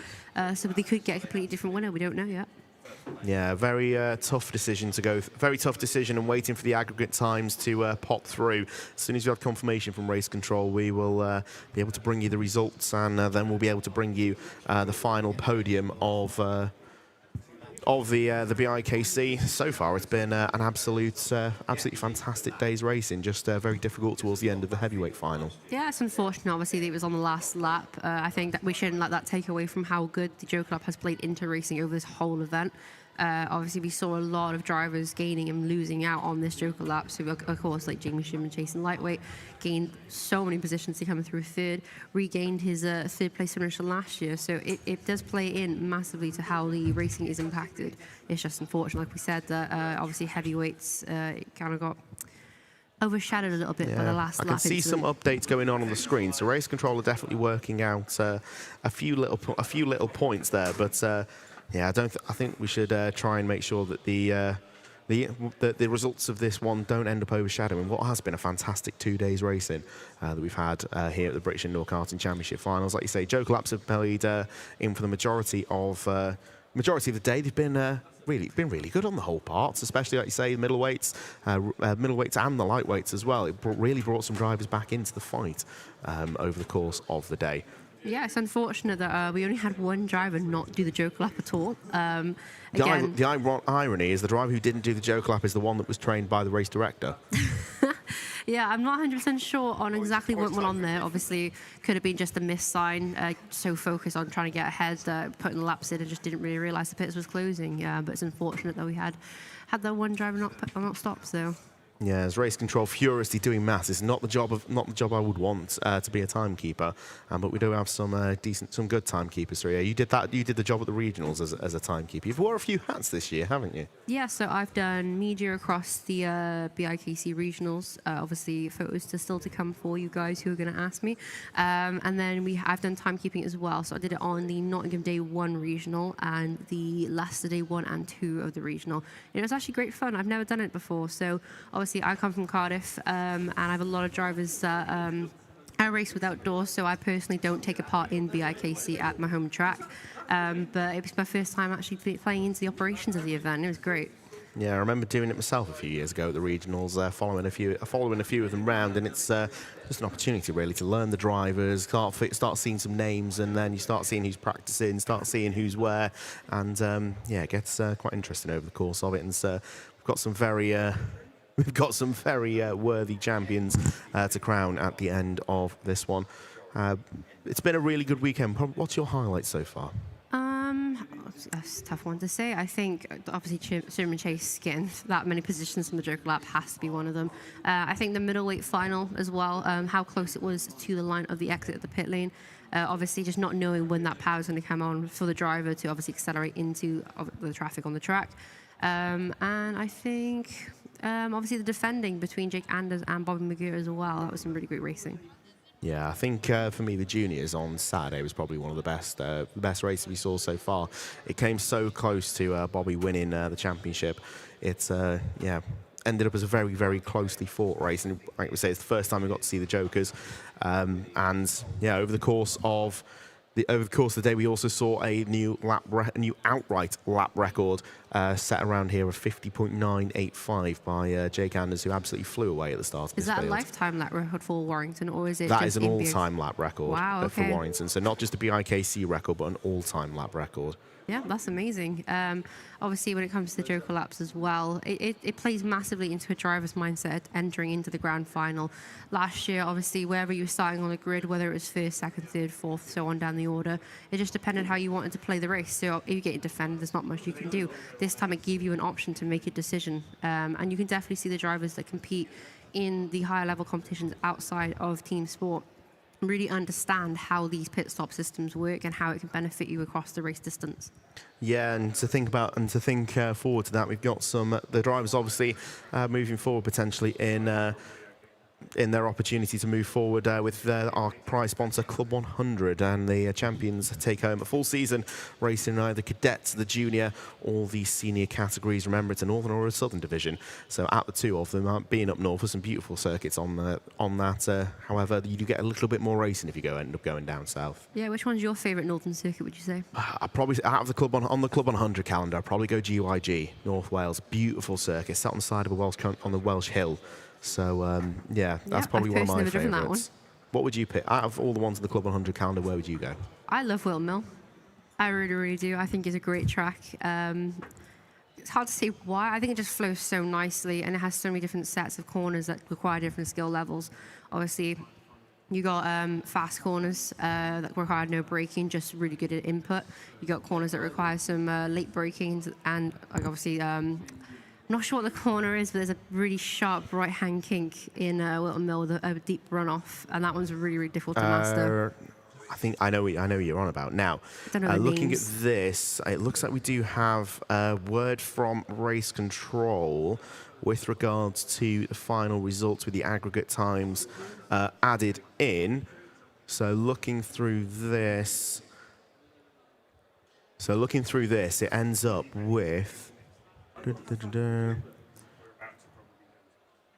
So they could get a completely different winner. We don't know yet.
Yeah, very tough decision to go. Very tough decision, and waiting for the aggregate times to pop through. As soon as we have confirmation from race control, we will be able to bring you the results, and then we'll be able to bring you the final podium of the BIKC. So far, it's been an absolutely fantastic day's racing. Just very difficult towards the end of the heavyweight final.
Yeah, it's unfortunate. Obviously, that it was on the last lap. I think that we shouldn't let that take away from how good the Joker Club has played into racing over this whole event. Obviously, we saw a lot of drivers gaining and losing out on this Joker lap. So, of course, like Jamie Shimon chasing lightweight, gained so many positions to come through third, regained his third place finish from last year. So it does play in massively to how the racing is impacted. It's just unfortunate, like we said, that obviously heavyweights it kind of got overshadowed a little bit by the last lap.
I can see some updates going on the screen. So race control are definitely working out a few little points there, but. Yeah, I think we should try and make sure that the results of this one don't end up overshadowing what has been a fantastic 2 days racing that we've had here at the British Indoor Karting Championship Finals. Like you say, Joker laps have played in for the majority of the day. They've been really good on the whole parts, especially like you say, the middleweights and the lightweights as well. It really brought some drivers back into the fight over the course of the day.
Yeah, it's unfortunate that we only had one driver not do the Joker lap at all.
The irony is the driver who didn't do the Joker lap is the one that was trained by the race director.
Yeah, I'm not 100% sure on exactly what went on there. Obviously, could have been just a missed sign, so focused on trying to get ahead, putting the laps in, and just didn't really realise the pits was closing. But it's unfortunate that we had that one driver not stop. So.
Yeah, as race control furiously doing maths is not the job I would want to be a timekeeper, but we do have some good timekeepers here. You did the job at the regionals as a timekeeper. You've wore a few hats this year, haven't you?
Yeah, so I've done media across the BIKC regionals. Obviously, photos still to come for you guys who are going to ask me. And then I've done timekeeping as well. So I did it on the Nottingham Day 1 regional and the Leicester Day 1 and 2 of the regional. And it was actually great fun. I've never done it before. So obviously, I come from Cardiff, and I have a lot of drivers that I race with outdoors. So I personally don't take a part in BIKC at my home track. But it was my first time actually playing into the operations of the event. It was great.
Yeah, I remember doing it myself a few years ago at the regionals, following a few of them round, and it's just an opportunity really to learn the drivers, start seeing some names, and then you start seeing who's practicing, start seeing who's where, and yeah, it gets quite interesting over the course of it. And we've got some very worthy champions to crown at the end of this one. It's been a really good weekend. What's your highlight so far?
That's a tough one to say. I think obviously Sherman Chase getting that many positions from the Joker lap has to be one of them. I think the middleweight final as well, how close it was to the line of the exit of the pit lane. Obviously just not knowing when that power is going to come on for the driver to obviously accelerate into the traffic on the track. And I think obviously the defending between Jake Anders and Bobby McGeer as well. That was some really great racing.
Yeah, I think for me, the juniors on Saturday was probably one of the best races we saw so far. It came so close to Bobby winning the championship. It's ended up as a very, very closely fought race, and like we say, it's the first time we got to see the Jokers. And yeah, over the course of the day, we also saw a new outright lap record set around here of 50.985 by Jake Anders, who absolutely flew away at the start of this field.
Is that a lifetime lap record for Warrington, or is it
That
just
is an all-time lap record for
okay.
Warrington. So not just a BIKC record, but an all-time lap record.
Yeah, that's amazing. Obviously, when it comes to the Joker laps as well, it plays massively into a driver's mindset entering into the grand final. Last year, obviously, wherever you were starting on the grid, whether it was first, second, third, fourth, so on down the order, it just depended how you wanted to play the race. So if you get defended, there's not much you can do. This time, it gave you an option to make a decision. And you can definitely see the drivers that compete in the higher level competitions outside of TeamSport really understand how these pit stop systems work and how it can benefit you across the race distance.
Yeah, and to think forward to that, we've got the drivers obviously moving forward potentially in their opportunity to move forward with our prize sponsor Club 100, and the champions take home a full season racing in either cadets, the junior, or the senior categories. Remember, it's a northern or a southern division, so at the two of them, being up north for some beautiful circuits on that. However, you do get a little bit more racing if you end up going down south.
Yeah, which one's your favourite northern circuit, would you say?
I probably, out of the Club on the Club 100 calendar, I'd probably go GYG, North Wales. Beautiful circuit, sat on the side of on the Welsh Hill. So, yeah, that's probably one of my favourites. What would you pick? Out of all the ones in the Club 100 calendar, where would you go?
I love Wilton Mill. I really, really do. I think it's a great track. It's hard to say why. I think it just flows so nicely, and it has so many different sets of corners that require different skill levels. Obviously, you got fast corners that require no braking, just really good at input. You got corners that require some late braking, and obviously... not sure what the corner is, but there's a really sharp right-hand kink in Wilton Mill with a deep runoff, and that one's really, really difficult to master.
I think I know what you're on about. Now, looking at this, it looks like we do have a word from race control with regards to the final results with the aggregate times added in. So looking through this, it ends up with...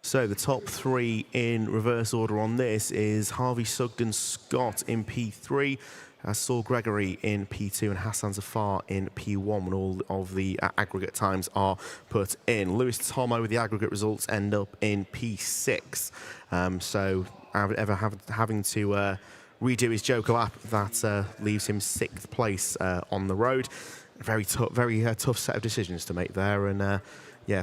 So the top three in reverse order on this is Harvey Sugden Scott in P3, Saul Gregory in P2, and Hassan Zafar in P1 when all of the aggregate times are put in. Lewis Tomo with the aggregate results end up in P6. So having to redo his Joker lap, that leaves him 6th place on the road. Very tough set of decisions to make there, and yeah,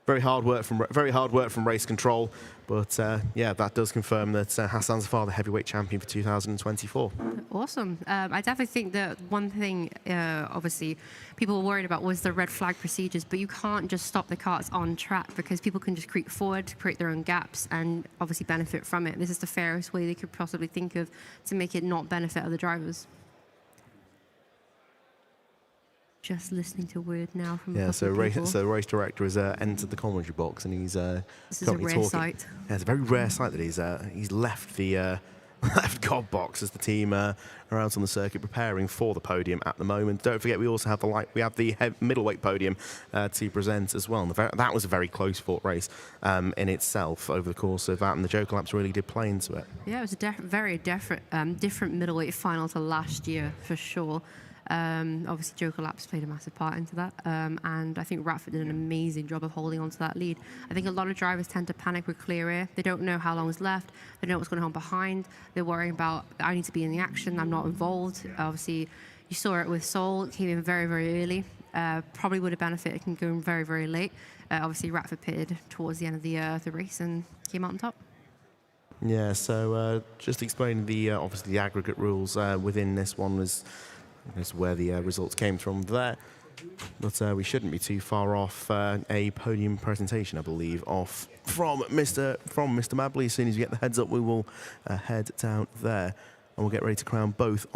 very hard work from race control. But yeah, that does confirm that Hassan's the heavyweight champion for 2024.
Awesome. I definitely think that one thing, obviously, people were worried about was the red flag procedures, but you can't just stop the carts on track because people can just creep forward, create their own gaps, and obviously benefit from it. This is the fairest way they could possibly think of to make it not benefit other drivers. Just listening to word now from
so the race director has entered the commentary box, and he's
this is a rare sight.
Yeah, it's a very rare sight that he's left the left God box as the team are out on the circuit preparing for the podium at the moment. Don't forget, we also have the middleweight podium to present as well. And that was a very close fought race in itself over the course of that, and the Joker laps really did play into it.
Yeah, it was a very different middleweight final to last year for sure. Obviously, Joker laps played a massive part into that, and I think Ratford did an amazing job of holding on to that lead. I think a lot of drivers tend to panic with clear air. They don't know how long is left. They don't know what's going on behind. They're worrying about, I need to be in the action. I'm not involved. Obviously, you saw it with Sol. It came in very early. Probably would have benefited from going very late. Obviously, Ratford pitted towards the end of the race and came out on top.
Yeah. So just explaining obviously the aggregate rules within this one was. That's where the results came from there. But we shouldn't be too far off a podium presentation, I believe, from Mr. Mabley. As soon as we get the heads up, we will head down there, and we'll get ready to crown both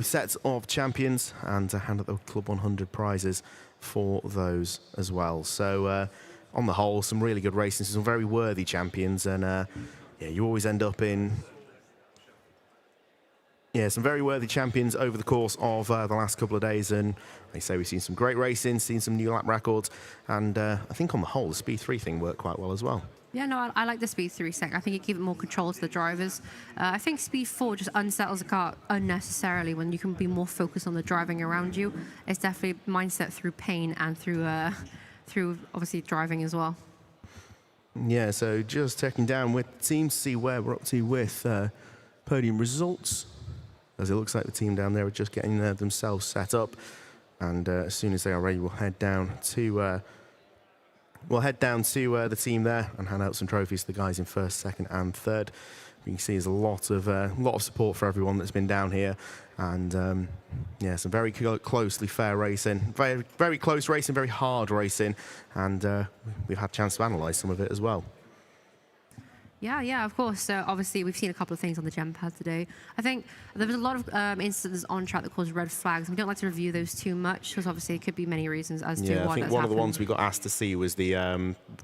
sets of champions and hand out the Club 100 prizes for those as well. So on the whole, some really good racing, some very worthy champions, and yeah, you always end up in. Yeah, some very worthy champions over the course of the last couple of days, and like I say, we've seen some great racing, seen some new lap records, and I think on the whole, the Speed 3 thing worked quite well as well.
Yeah, no, I like the Speed 3 sec. I think it gives more control to the drivers. I think Speed 4 just unsettles the car unnecessarily when you can be more focused on the driving around you. It's definitely mindset through pain and through obviously driving as well.
Yeah, so just checking down with teams to see where we're up to with podium results. As it looks like the team down there are just getting themselves set up, and as soon as they are ready, we'll head down to the team there and hand out some trophies to the guys in first, second, and third. You can see there's a lot of support for everyone that's been down here, and yeah, some very closely fair racing, very close racing, very hard racing, and we've had a chance to analyse some of it as well.
Yeah, of course. So obviously, we've seen a couple of things on the gem pad today. I think there was a lot of incidents on track that caused red flags. We don't like to review those too much because obviously it could be many reasons as to why that's happened.
I think one of the ones we got asked to see was the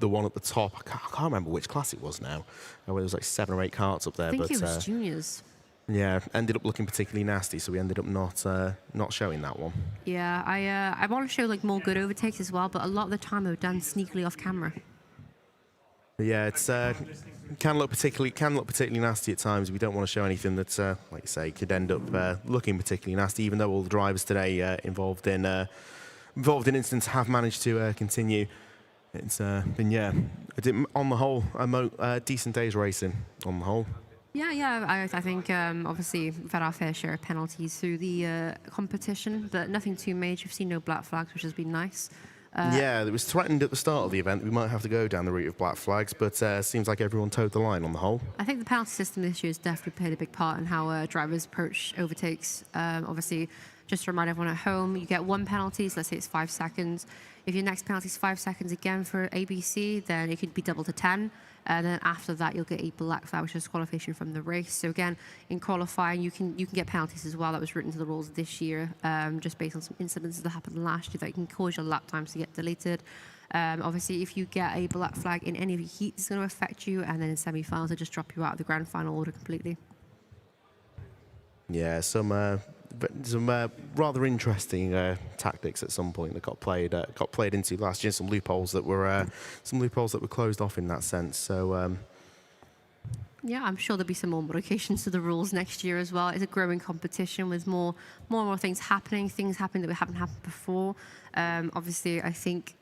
one at the top. I can't remember which class it was now. There was like 7 or 8 carts up there.
I think it was juniors.
Yeah, ended up looking particularly nasty, so we ended up not showing that one.
Yeah, I want to show like more good overtakes as well, but a lot of the time they were done sneakily off camera.
Yeah, it's can look particularly nasty at times. We don't want to show anything that, like you say, could end up looking particularly nasty. Even though all the drivers today involved in incidents have managed to continue, it's been on the whole a decent day's racing on the whole.
Yeah. I think obviously we've had our fair share of penalties through the competition, but nothing too major. We've seen no black flags, which has been nice.
Yeah, it was threatened at the start of the event. We might have to go down the route of black flags, but seems like everyone towed the line on the whole.
I think the penalty system this year has definitely played a big part in how drivers approach overtakes. Obviously, just to remind everyone at home, you get 1 penalty, so let's say it's 5 seconds. If your next penalty is 5 seconds again for ABC, then it could be doubled to 10. And then after that, you'll get a black flag, which is disqualification from the race. So again, in qualifying, you can get penalties as well. That was written into the rules this year, just based on some incidences that happened last year that can cause your lap times to get deleted. Obviously, if you get a black flag in any of your heats, it's going to affect you. And then in semi-finals, it'll just drop you out of the grand final order completely.
Yeah, some rather interesting tactics at some point that got played into last year. Some loopholes that were closed off in that sense. So
yeah, I'm sure there'll be some more modifications to the rules next year as well. It's a growing competition with more and more things happening that haven't happened before. Obviously, I think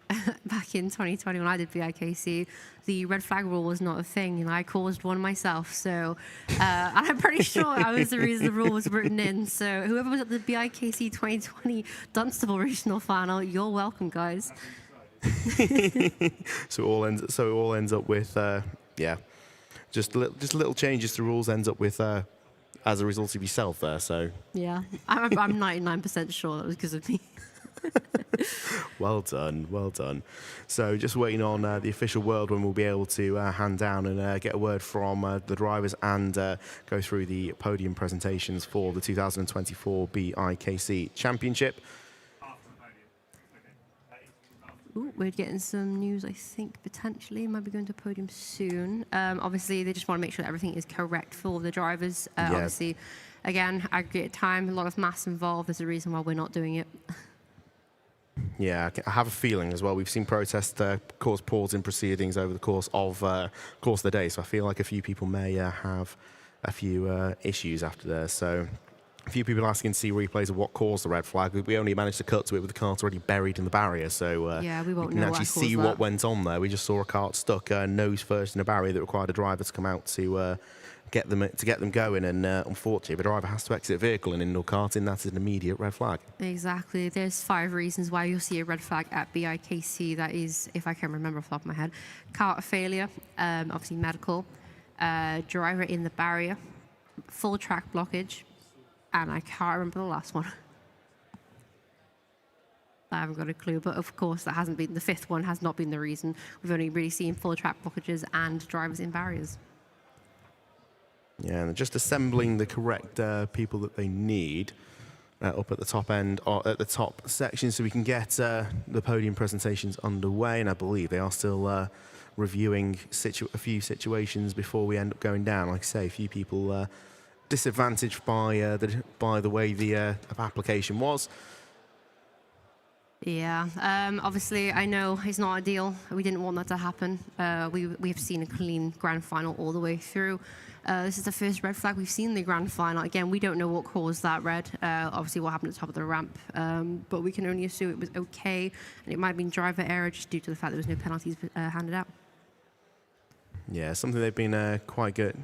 back in 2020 when I did BIKC, the red flag rule was not a thing, and I caused one myself. So and I'm pretty sure I was the reason the rule was written in. So whoever was at the BIKC 2020 Dunstable Regional Final, you're welcome, guys.
So it all ends up with just little changes to rules ends up with as a result of yourself there. So
Yeah, I'm 99% sure that was because of me.
well done, well done. So just waiting on the official world when we'll be able to hand down and get a word from the drivers and go through the podium presentations for the 2024 BIKC Championship.
Ooh, we're getting some news, I think, potentially. Might be going to Podium soon. Obviously, they just want to make sure that everything is correct for the drivers. Obviously, again, aggregate time, a lot of maths involved. There's a reason why we're not doing it.
Yeah, I have a feeling as well. We've seen protests cause pause in proceedings over the course of the day, so I feel like a few people may have a few issues after there. So a few people asking to see replays of what caused the red flag. We only managed to cut to it with the cart already buried in the barrier, so
yeah, we won't
can
know
actually
what
see
caused
what
that.
went on there. We just saw a cart stuck nose first in a barrier that required a driver to come out to get them going, and unfortunately the driver has to exit the vehicle in indoor karting. That is an immediate red flag.
Exactly. There's 5 reasons why you'll see a red flag at BIKC. That is, if I can remember off the top of my head, cart failure, obviously medical, driver in the barrier, full track blockage, and I can't remember the last one. I haven't got a clue, but of course that hasn't been, the 5th one has not been the reason. We've only really seen full track blockages and drivers in barriers.
Yeah, and just assembling the correct people that they need up at the top end, or at the top section, so we can get the podium presentations underway. And I believe they are still reviewing a few situations before we end up going down. Like I say, a few people disadvantaged by the way the application was.
Yeah, obviously I know it's not ideal. We didn't want that to happen. We have seen a clean grand final all the way through. This is the first red flag we've seen in the grand final. Again, we don't know what caused that red, obviously what happened at the top of the ramp, but we can only assume it was okay, and it might have been driver error just due to the fact there was no penalties handed out.
Yeah, something they've been quite good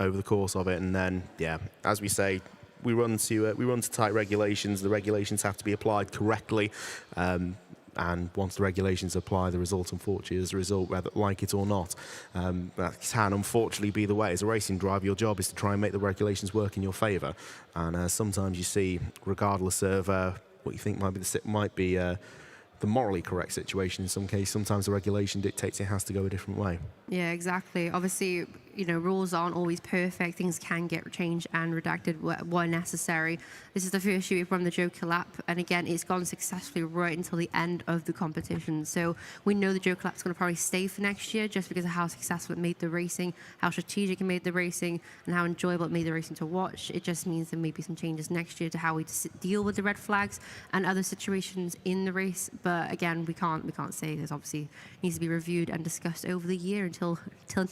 over the course of it, and then yeah, as we say, we run to tight regulations. The regulations have to be applied correctly, and once the regulations apply, the result, unfortunately, is the result, whether like it or not. That can unfortunately be the way. As a racing driver, your job is to try and make the regulations work in your favour. And sometimes you see, regardless of what you think might be the morally correct situation, in some case, sometimes the regulation dictates it has to go a different way.
Yeah, exactly. Obviously, rules aren't always perfect. Things can get changed and redacted where necessary. This is the first year we've run the Joker lap, and again, it's gone successfully right until the end of the competition. So we know the Joker lap's going to probably stay for next year just because of how successful it made the racing, how strategic it made the racing, and how enjoyable it made the racing to watch. It just means there may be some changes next year to how we deal with the red flags and other situations in the race. But again, we can't say. There's obviously needs to be reviewed and discussed over the year until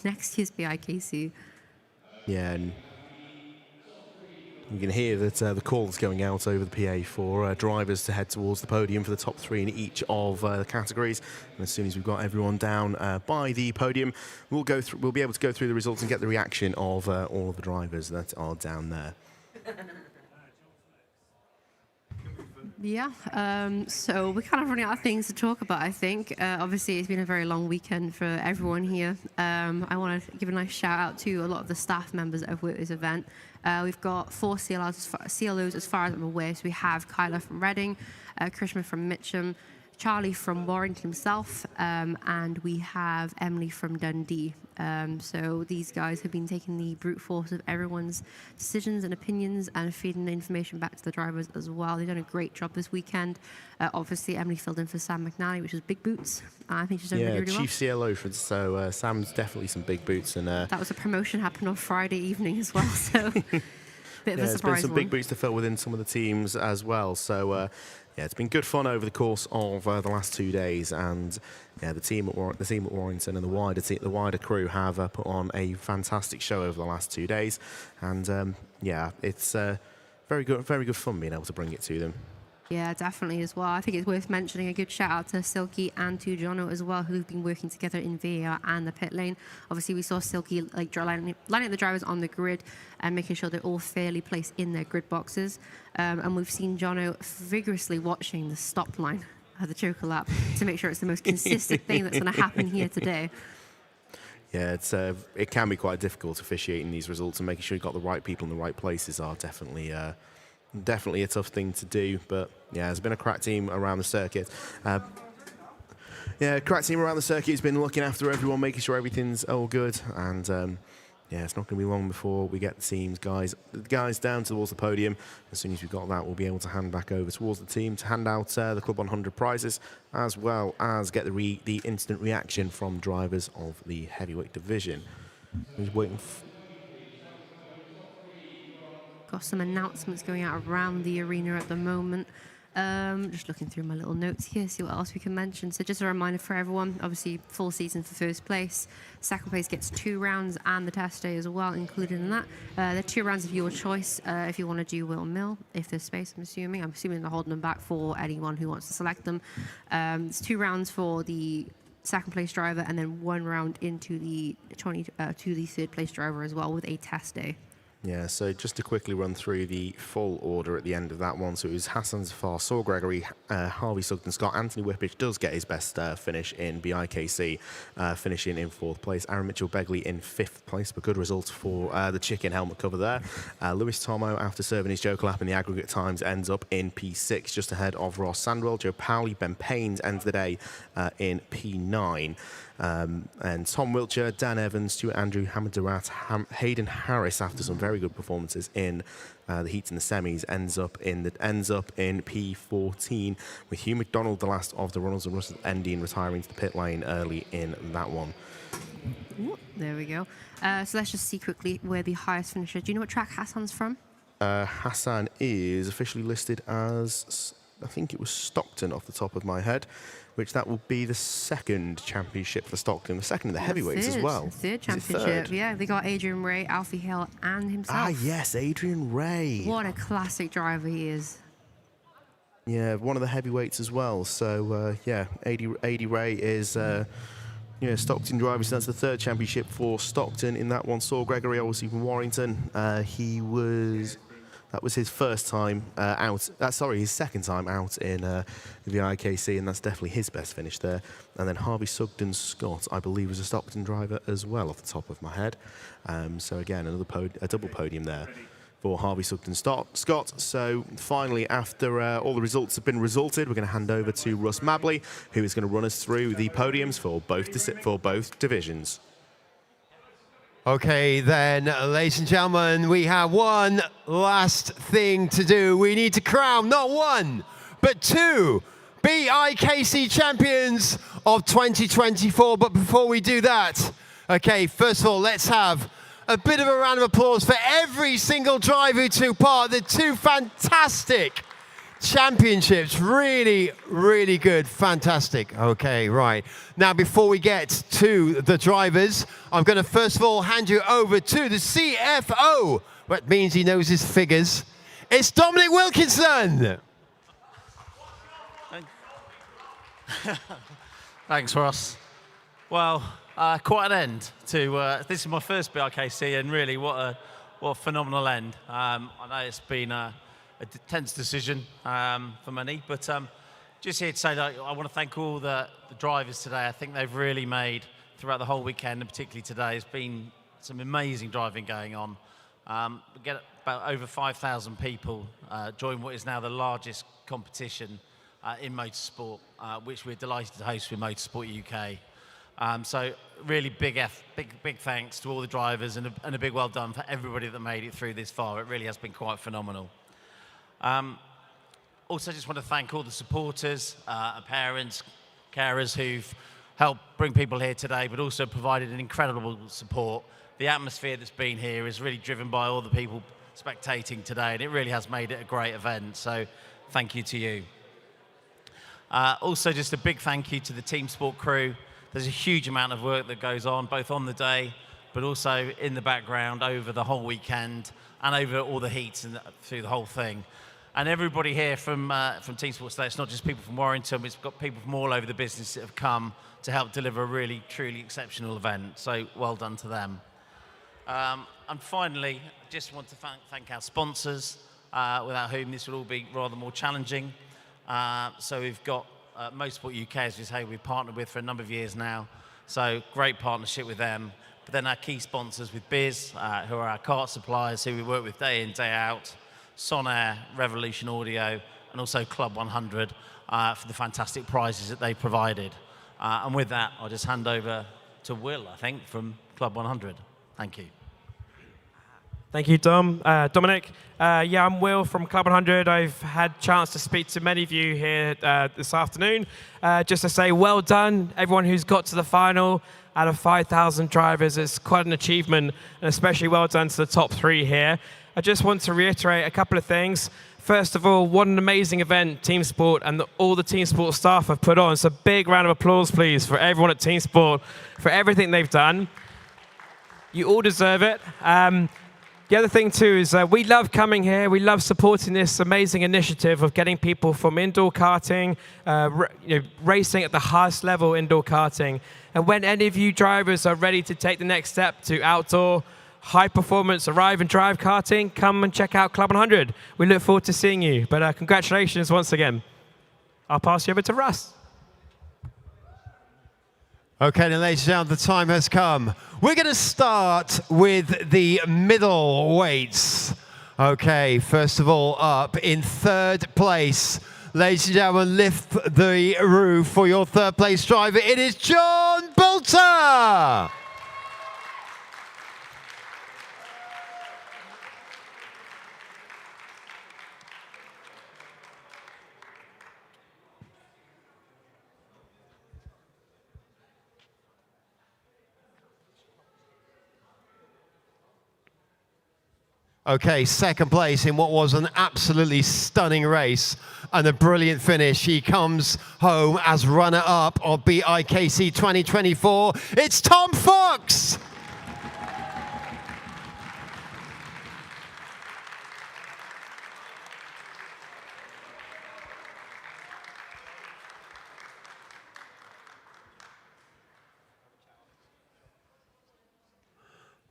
next year's BIKC.
Yeah, and you can hear that the call is going out over the PA for drivers to head towards the podium for the top 3 in each of the categories. And as soon as we've got everyone down by the podium, we'll be able to go through the results and get the reaction of all of the drivers that are down there.
Yeah, so we're kind of running out of things to talk about, I think. Obviously, it's been a very long weekend for everyone here. I want to give a nice shout out to a lot of the staff members that have worked this event. We've got 4 CLOs as far as I'm aware. So we have Kyla from Reading, Krishna from Mitcham, Charlie from Warrington himself, and we have Emily from Dundee. So these guys have been taking the brute force of everyone's decisions and opinions and feeding the information back to the drivers as well. They've done a great job this weekend. Obviously, Emily filled in for Sam McNally, which was big boots. I think she's done really, really well.
Chief CLO, so Sam's definitely some big boots. And
that was a promotion happened on Friday evening as well, so bit of a
there's
surprise
been some big boots to fill within some of the teams as well. So yeah, it's been good fun over the course of the last 2 days, and yeah, the team at Warrington and the wider crew have put on a fantastic show over the last 2 days, and yeah, it's very good fun being able to bring it to them.
Yeah, definitely as well. I think it's worth mentioning a good shout out to Silky and to Jono as well, who've been working together in VAR and the pit lane. Obviously, we saw Silky lining up the drivers on the grid and making sure they're all fairly placed in their grid boxes. And we've seen Jono vigorously watching the stop line. the Joker lap to make sure it's the most consistent thing that's going to happen here today.
Yeah, it can be quite difficult officiating these results, and making sure you've got the right people in the right places are definitely a tough thing to do. But yeah, there's been a crack team around the circuit. Yeah, crack team around the circuit has been looking after everyone, making sure everything's all good. And yeah, it's not going to be long before we get the teams, the guys down towards the podium. As soon as we've got that, we'll be able to hand back over towards the team to hand out the Club 100 prizes, as well as get the instant reaction from drivers of the heavyweight division. Who's waiting?
Got some announcements going out around the arena at the moment. Just looking through my little notes here, see what else we can mention. So just a reminder for everyone, obviously full season for first place. Second place gets 2 rounds and the test day as well included in that. They're 2 rounds of your choice if you want to do Will Mill, if there's space, I'm assuming. I'm assuming they're holding them back for anyone who wants to select them. It's 2 rounds for the second place driver and then 1 round into the to the third place driver as well with a test day.
Yeah, so just to quickly run through the full order at the end of that one. So it was Hassan Zafar, Saul Gregory, Harvey Sugden Scott. Anthony Whippich does get his best finish in BIKC, finishing in 4th place. Aaron Mitchell-Begley in 5th place, but good results for the chicken helmet cover there. Lewis Tomo, after serving his Joker lap in the aggregate times, ends up in P6, just ahead of Ross Sandwell. Joe Powley, Ben Paynes ends the day in P9. And Tom Wiltshire, Dan Evans, Stuart Andrew, Hamid Durat, Hayden Harris, after some very good performances in the heats and the semis, ends up in P14, with Hugh McDonald, the last of the runners, and Russell Endine retiring to the pit lane early in that one.
Ooh, there we go. So let's just see quickly where the highest finisher. Do you know what track Hassan's from?
Hassan is officially listed as, I think it was Stockton off the top of my head, which that will be the 2nd championship for Stockton, the 2nd of the heavyweights as well.
Third championship, yeah. They got Adrian Ray, Alfie Hill, and himself.
Ah, yes, Adrian Ray.
What a classic driver he is.
Yeah, one of the heavyweights as well. So, yeah, AD Ray is Stockton driver. So that's the 3rd championship for Stockton in that one. Saul Gregory, obviously from Warrington. That was his first time out. His second time out in the BIKC, and that's definitely his best finish there. And then Harvey Sugden Scott, I believe, was a Stockton driver as well, off the top of my head. So again, a double podium there for Harvey Sugden Scott. So finally, after all the results have been resulted, we're going to hand over to Russ Mabley, who is going to run us through the podiums for both divisions.
Okay, then, ladies and gentlemen, we have one last thing to do. We need to crown not 1, but 2 BIKC champions of 2024. But before we do that, okay, first of all, let's have a bit of a round of applause for every single driver who took part. The 2 fantastic championships. Really, really good. Fantastic. Okay, right. Now, before we get to the drivers, I'm going to first of all hand you over to the CFO. That means he knows his figures. It's Dominic Wilkinson.
Thanks, Ross. Well, quite an end to this is my first BIKC, and really what a phenomenal end. I know it's been a tense decision for many, but just here to say that I want to thank all the drivers today. I think they've really made, throughout the whole weekend, and particularly today, there's been some amazing driving going on. We get about over 5,000 people join what is now the largest competition in motorsport, which we're delighted to host with Motorsport UK. So really big thanks to all the drivers, and a big well done for everybody that made it through this far. It really has been quite phenomenal. Also, just want to thank all the supporters, parents, carers who've helped bring people here today, but also provided an incredible support. The atmosphere that's been here is really driven by all the people spectating today, and it really has made it a great event. So thank you to you. Also, just a big thank you to the TeamSport crew. There's a huge amount of work that goes on, both on the day, but also in the background over the whole weekend and over all the heats and through the whole thing. And everybody here from TeamSport today, it's not just people from Warrington, we've got people from all over the business that have come to help deliver a really, truly exceptional event. So well done to them. And finally, just want to thank our sponsors, without whom this would all be rather more challenging. So we've got Motorsport UK, as we say, we've partnered with for a number of years now. So great partnership with them. But then our key sponsors with Biz, who are our kart suppliers, who we work with day in, day out, Sonair, Revolution Audio, and also Club 100 for the fantastic prizes that they provided. And with that, I'll just hand over to Will, I think, from Club 100. Thank you.
Thank you, Dom. Dominic. Yeah, I'm Will from Club 100. I've had a chance to speak to many of you here this afternoon. Just to say, well done, everyone who's got to the final out of 5,000 drivers. It's quite an achievement, and especially well done to the top 3 here. I just want to reiterate a couple of things. First of all, what an amazing event TeamSport and all the TeamSport staff have put on. So a big round of applause, please, for everyone at TeamSport for everything they've done. You all deserve it. The other thing, too, is we love coming here. We love supporting this amazing initiative of getting people from indoor karting, racing at the highest level indoor karting. And when any of you drivers are ready to take the next step to outdoor, high-performance, arrive and drive karting, come and check out Club 100. We look forward to seeing you. But congratulations once again. I'll pass you over to Russ.
Okay, then, ladies and gentlemen, the time has come. We're going to start with the middle weights. Okay, first of all, up in 3rd place. Ladies and gentlemen, lift the roof for your 3rd place driver. It is John Bolter. Okay, 2nd place in what was an absolutely stunning race and a brilliant finish. He comes home as runner-up of BIKC 2024. It's Tom Fox!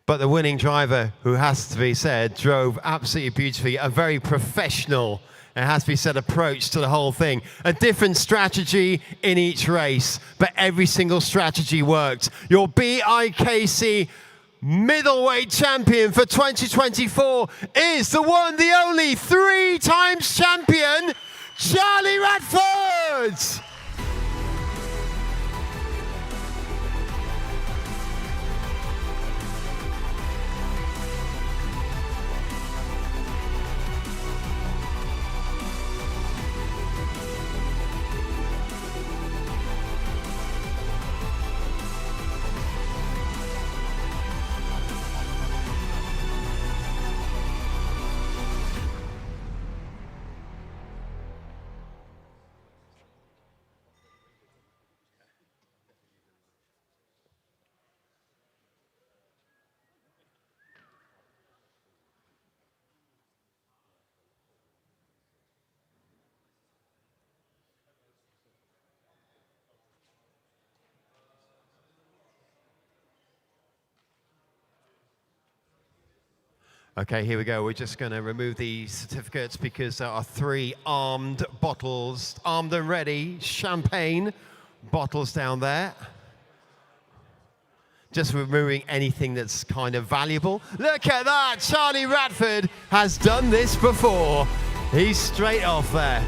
But the winning driver, who has to be said, drove absolutely beautifully, a very professional, it has to be said, approach to the whole thing. A different strategy in each race, but every single strategy worked. Your BIKC middleweight champion for 2024 is the one, the only 3 times champion, Charlie Radford! Okay, here we go. We're just going to remove the certificates because there are 3 armed bottles, armed and ready, champagne bottles down there. Just removing anything that's kind of valuable. Look at that! Charlie Radford has done this before. He's straight off there.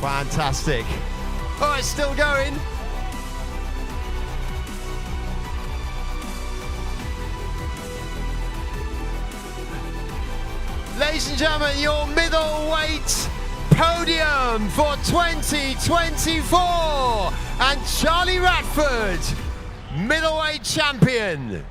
Fantastic. Oh, it's still going. Ladies and gentlemen, your middleweight podium for 2024, and Charlie Radford, middleweight champion.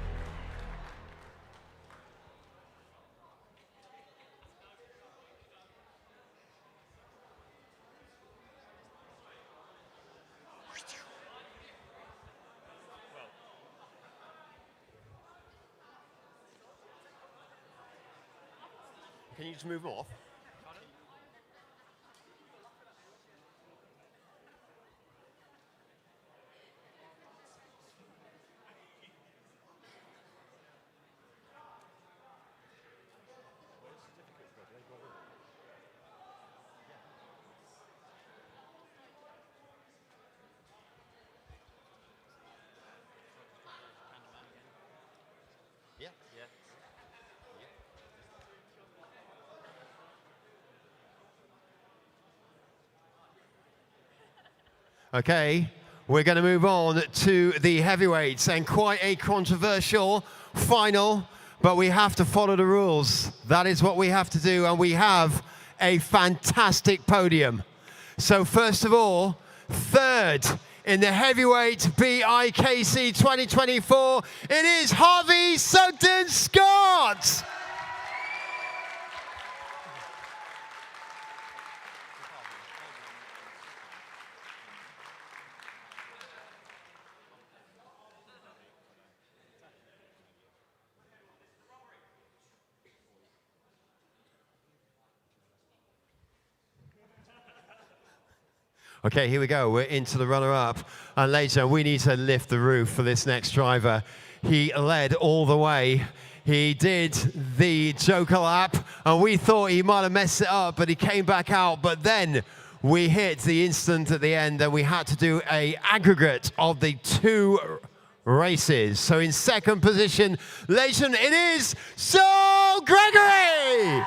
Can you just move off? Okay, we're going to move on to the heavyweights, and quite a controversial final, but we have to follow the rules. That is what we have to do, and we have a fantastic podium. So first of all, third in the heavyweight BIKC 2024, it is Harvey Sugden Scott. Okay, here we go. We're into the runner-up. And later, we need to lift the roof for this next driver. He led all the way. He did the Joker lap, and we thought he might have messed it up, but he came back out. But then we hit the instant at the end, and we had to do an aggregate of the two races. So in second position, Leighton, it is Sir Gregory!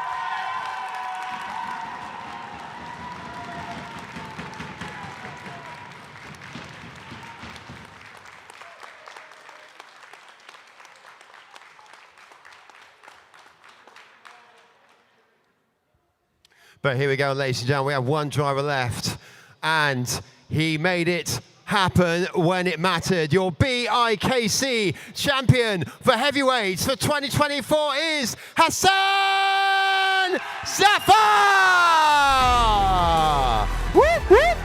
But here we go, ladies and gentlemen. We have one driver left, and he made it happen when it mattered. Your BIKC champion for heavyweights for 2024 is Hassan Zafar! Whoop, whoop.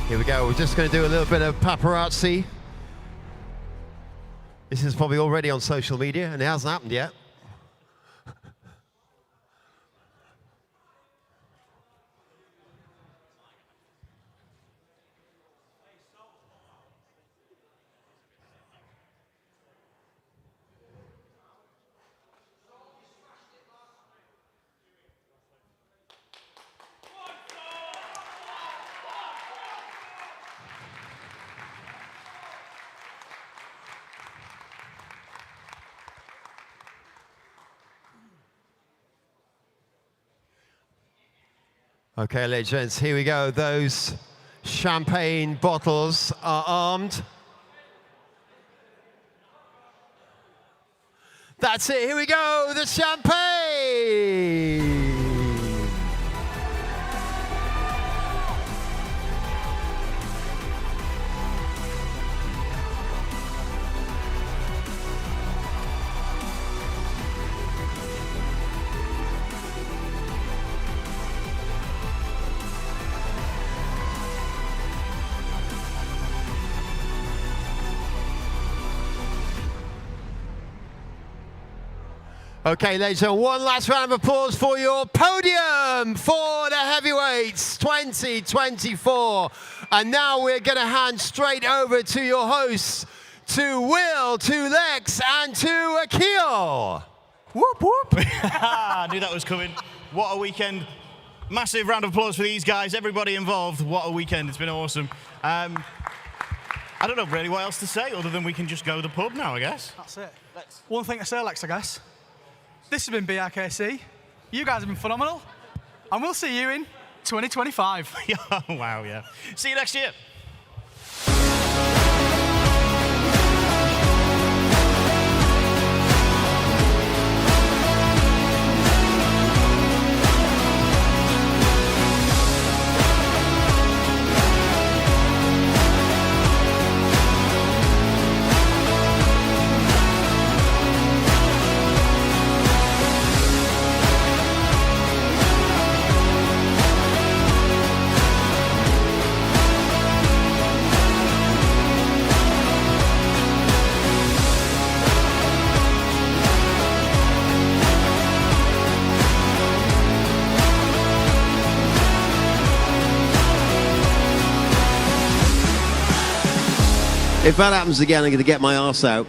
Here we go, we're just going to do a little bit of paparazzi. This is probably already on social media, and it hasn't happened yet. Okay, ladies and gents, here we go. Those champagne bottles are armed. That's it, here we go, the champagne! Okay, ladies and gentlemen, one last round of applause for your podium for the heavyweights 2024. And now we're going to hand straight over to your hosts, to Will, to Lex, and to Akil.
Whoop, whoop. I knew that was coming. What a weekend. Massive round of applause for these guys, everybody involved. What a weekend. It's been awesome. I don't know really what else to say other than we can just go to the pub now, I guess.
That's it. One thing to say, Lex, I guess. This has been BIKC. You guys have been phenomenal. And we'll see you in 2025.
Wow, yeah. See you next year.
If that happens again, I'm going to get my arse out.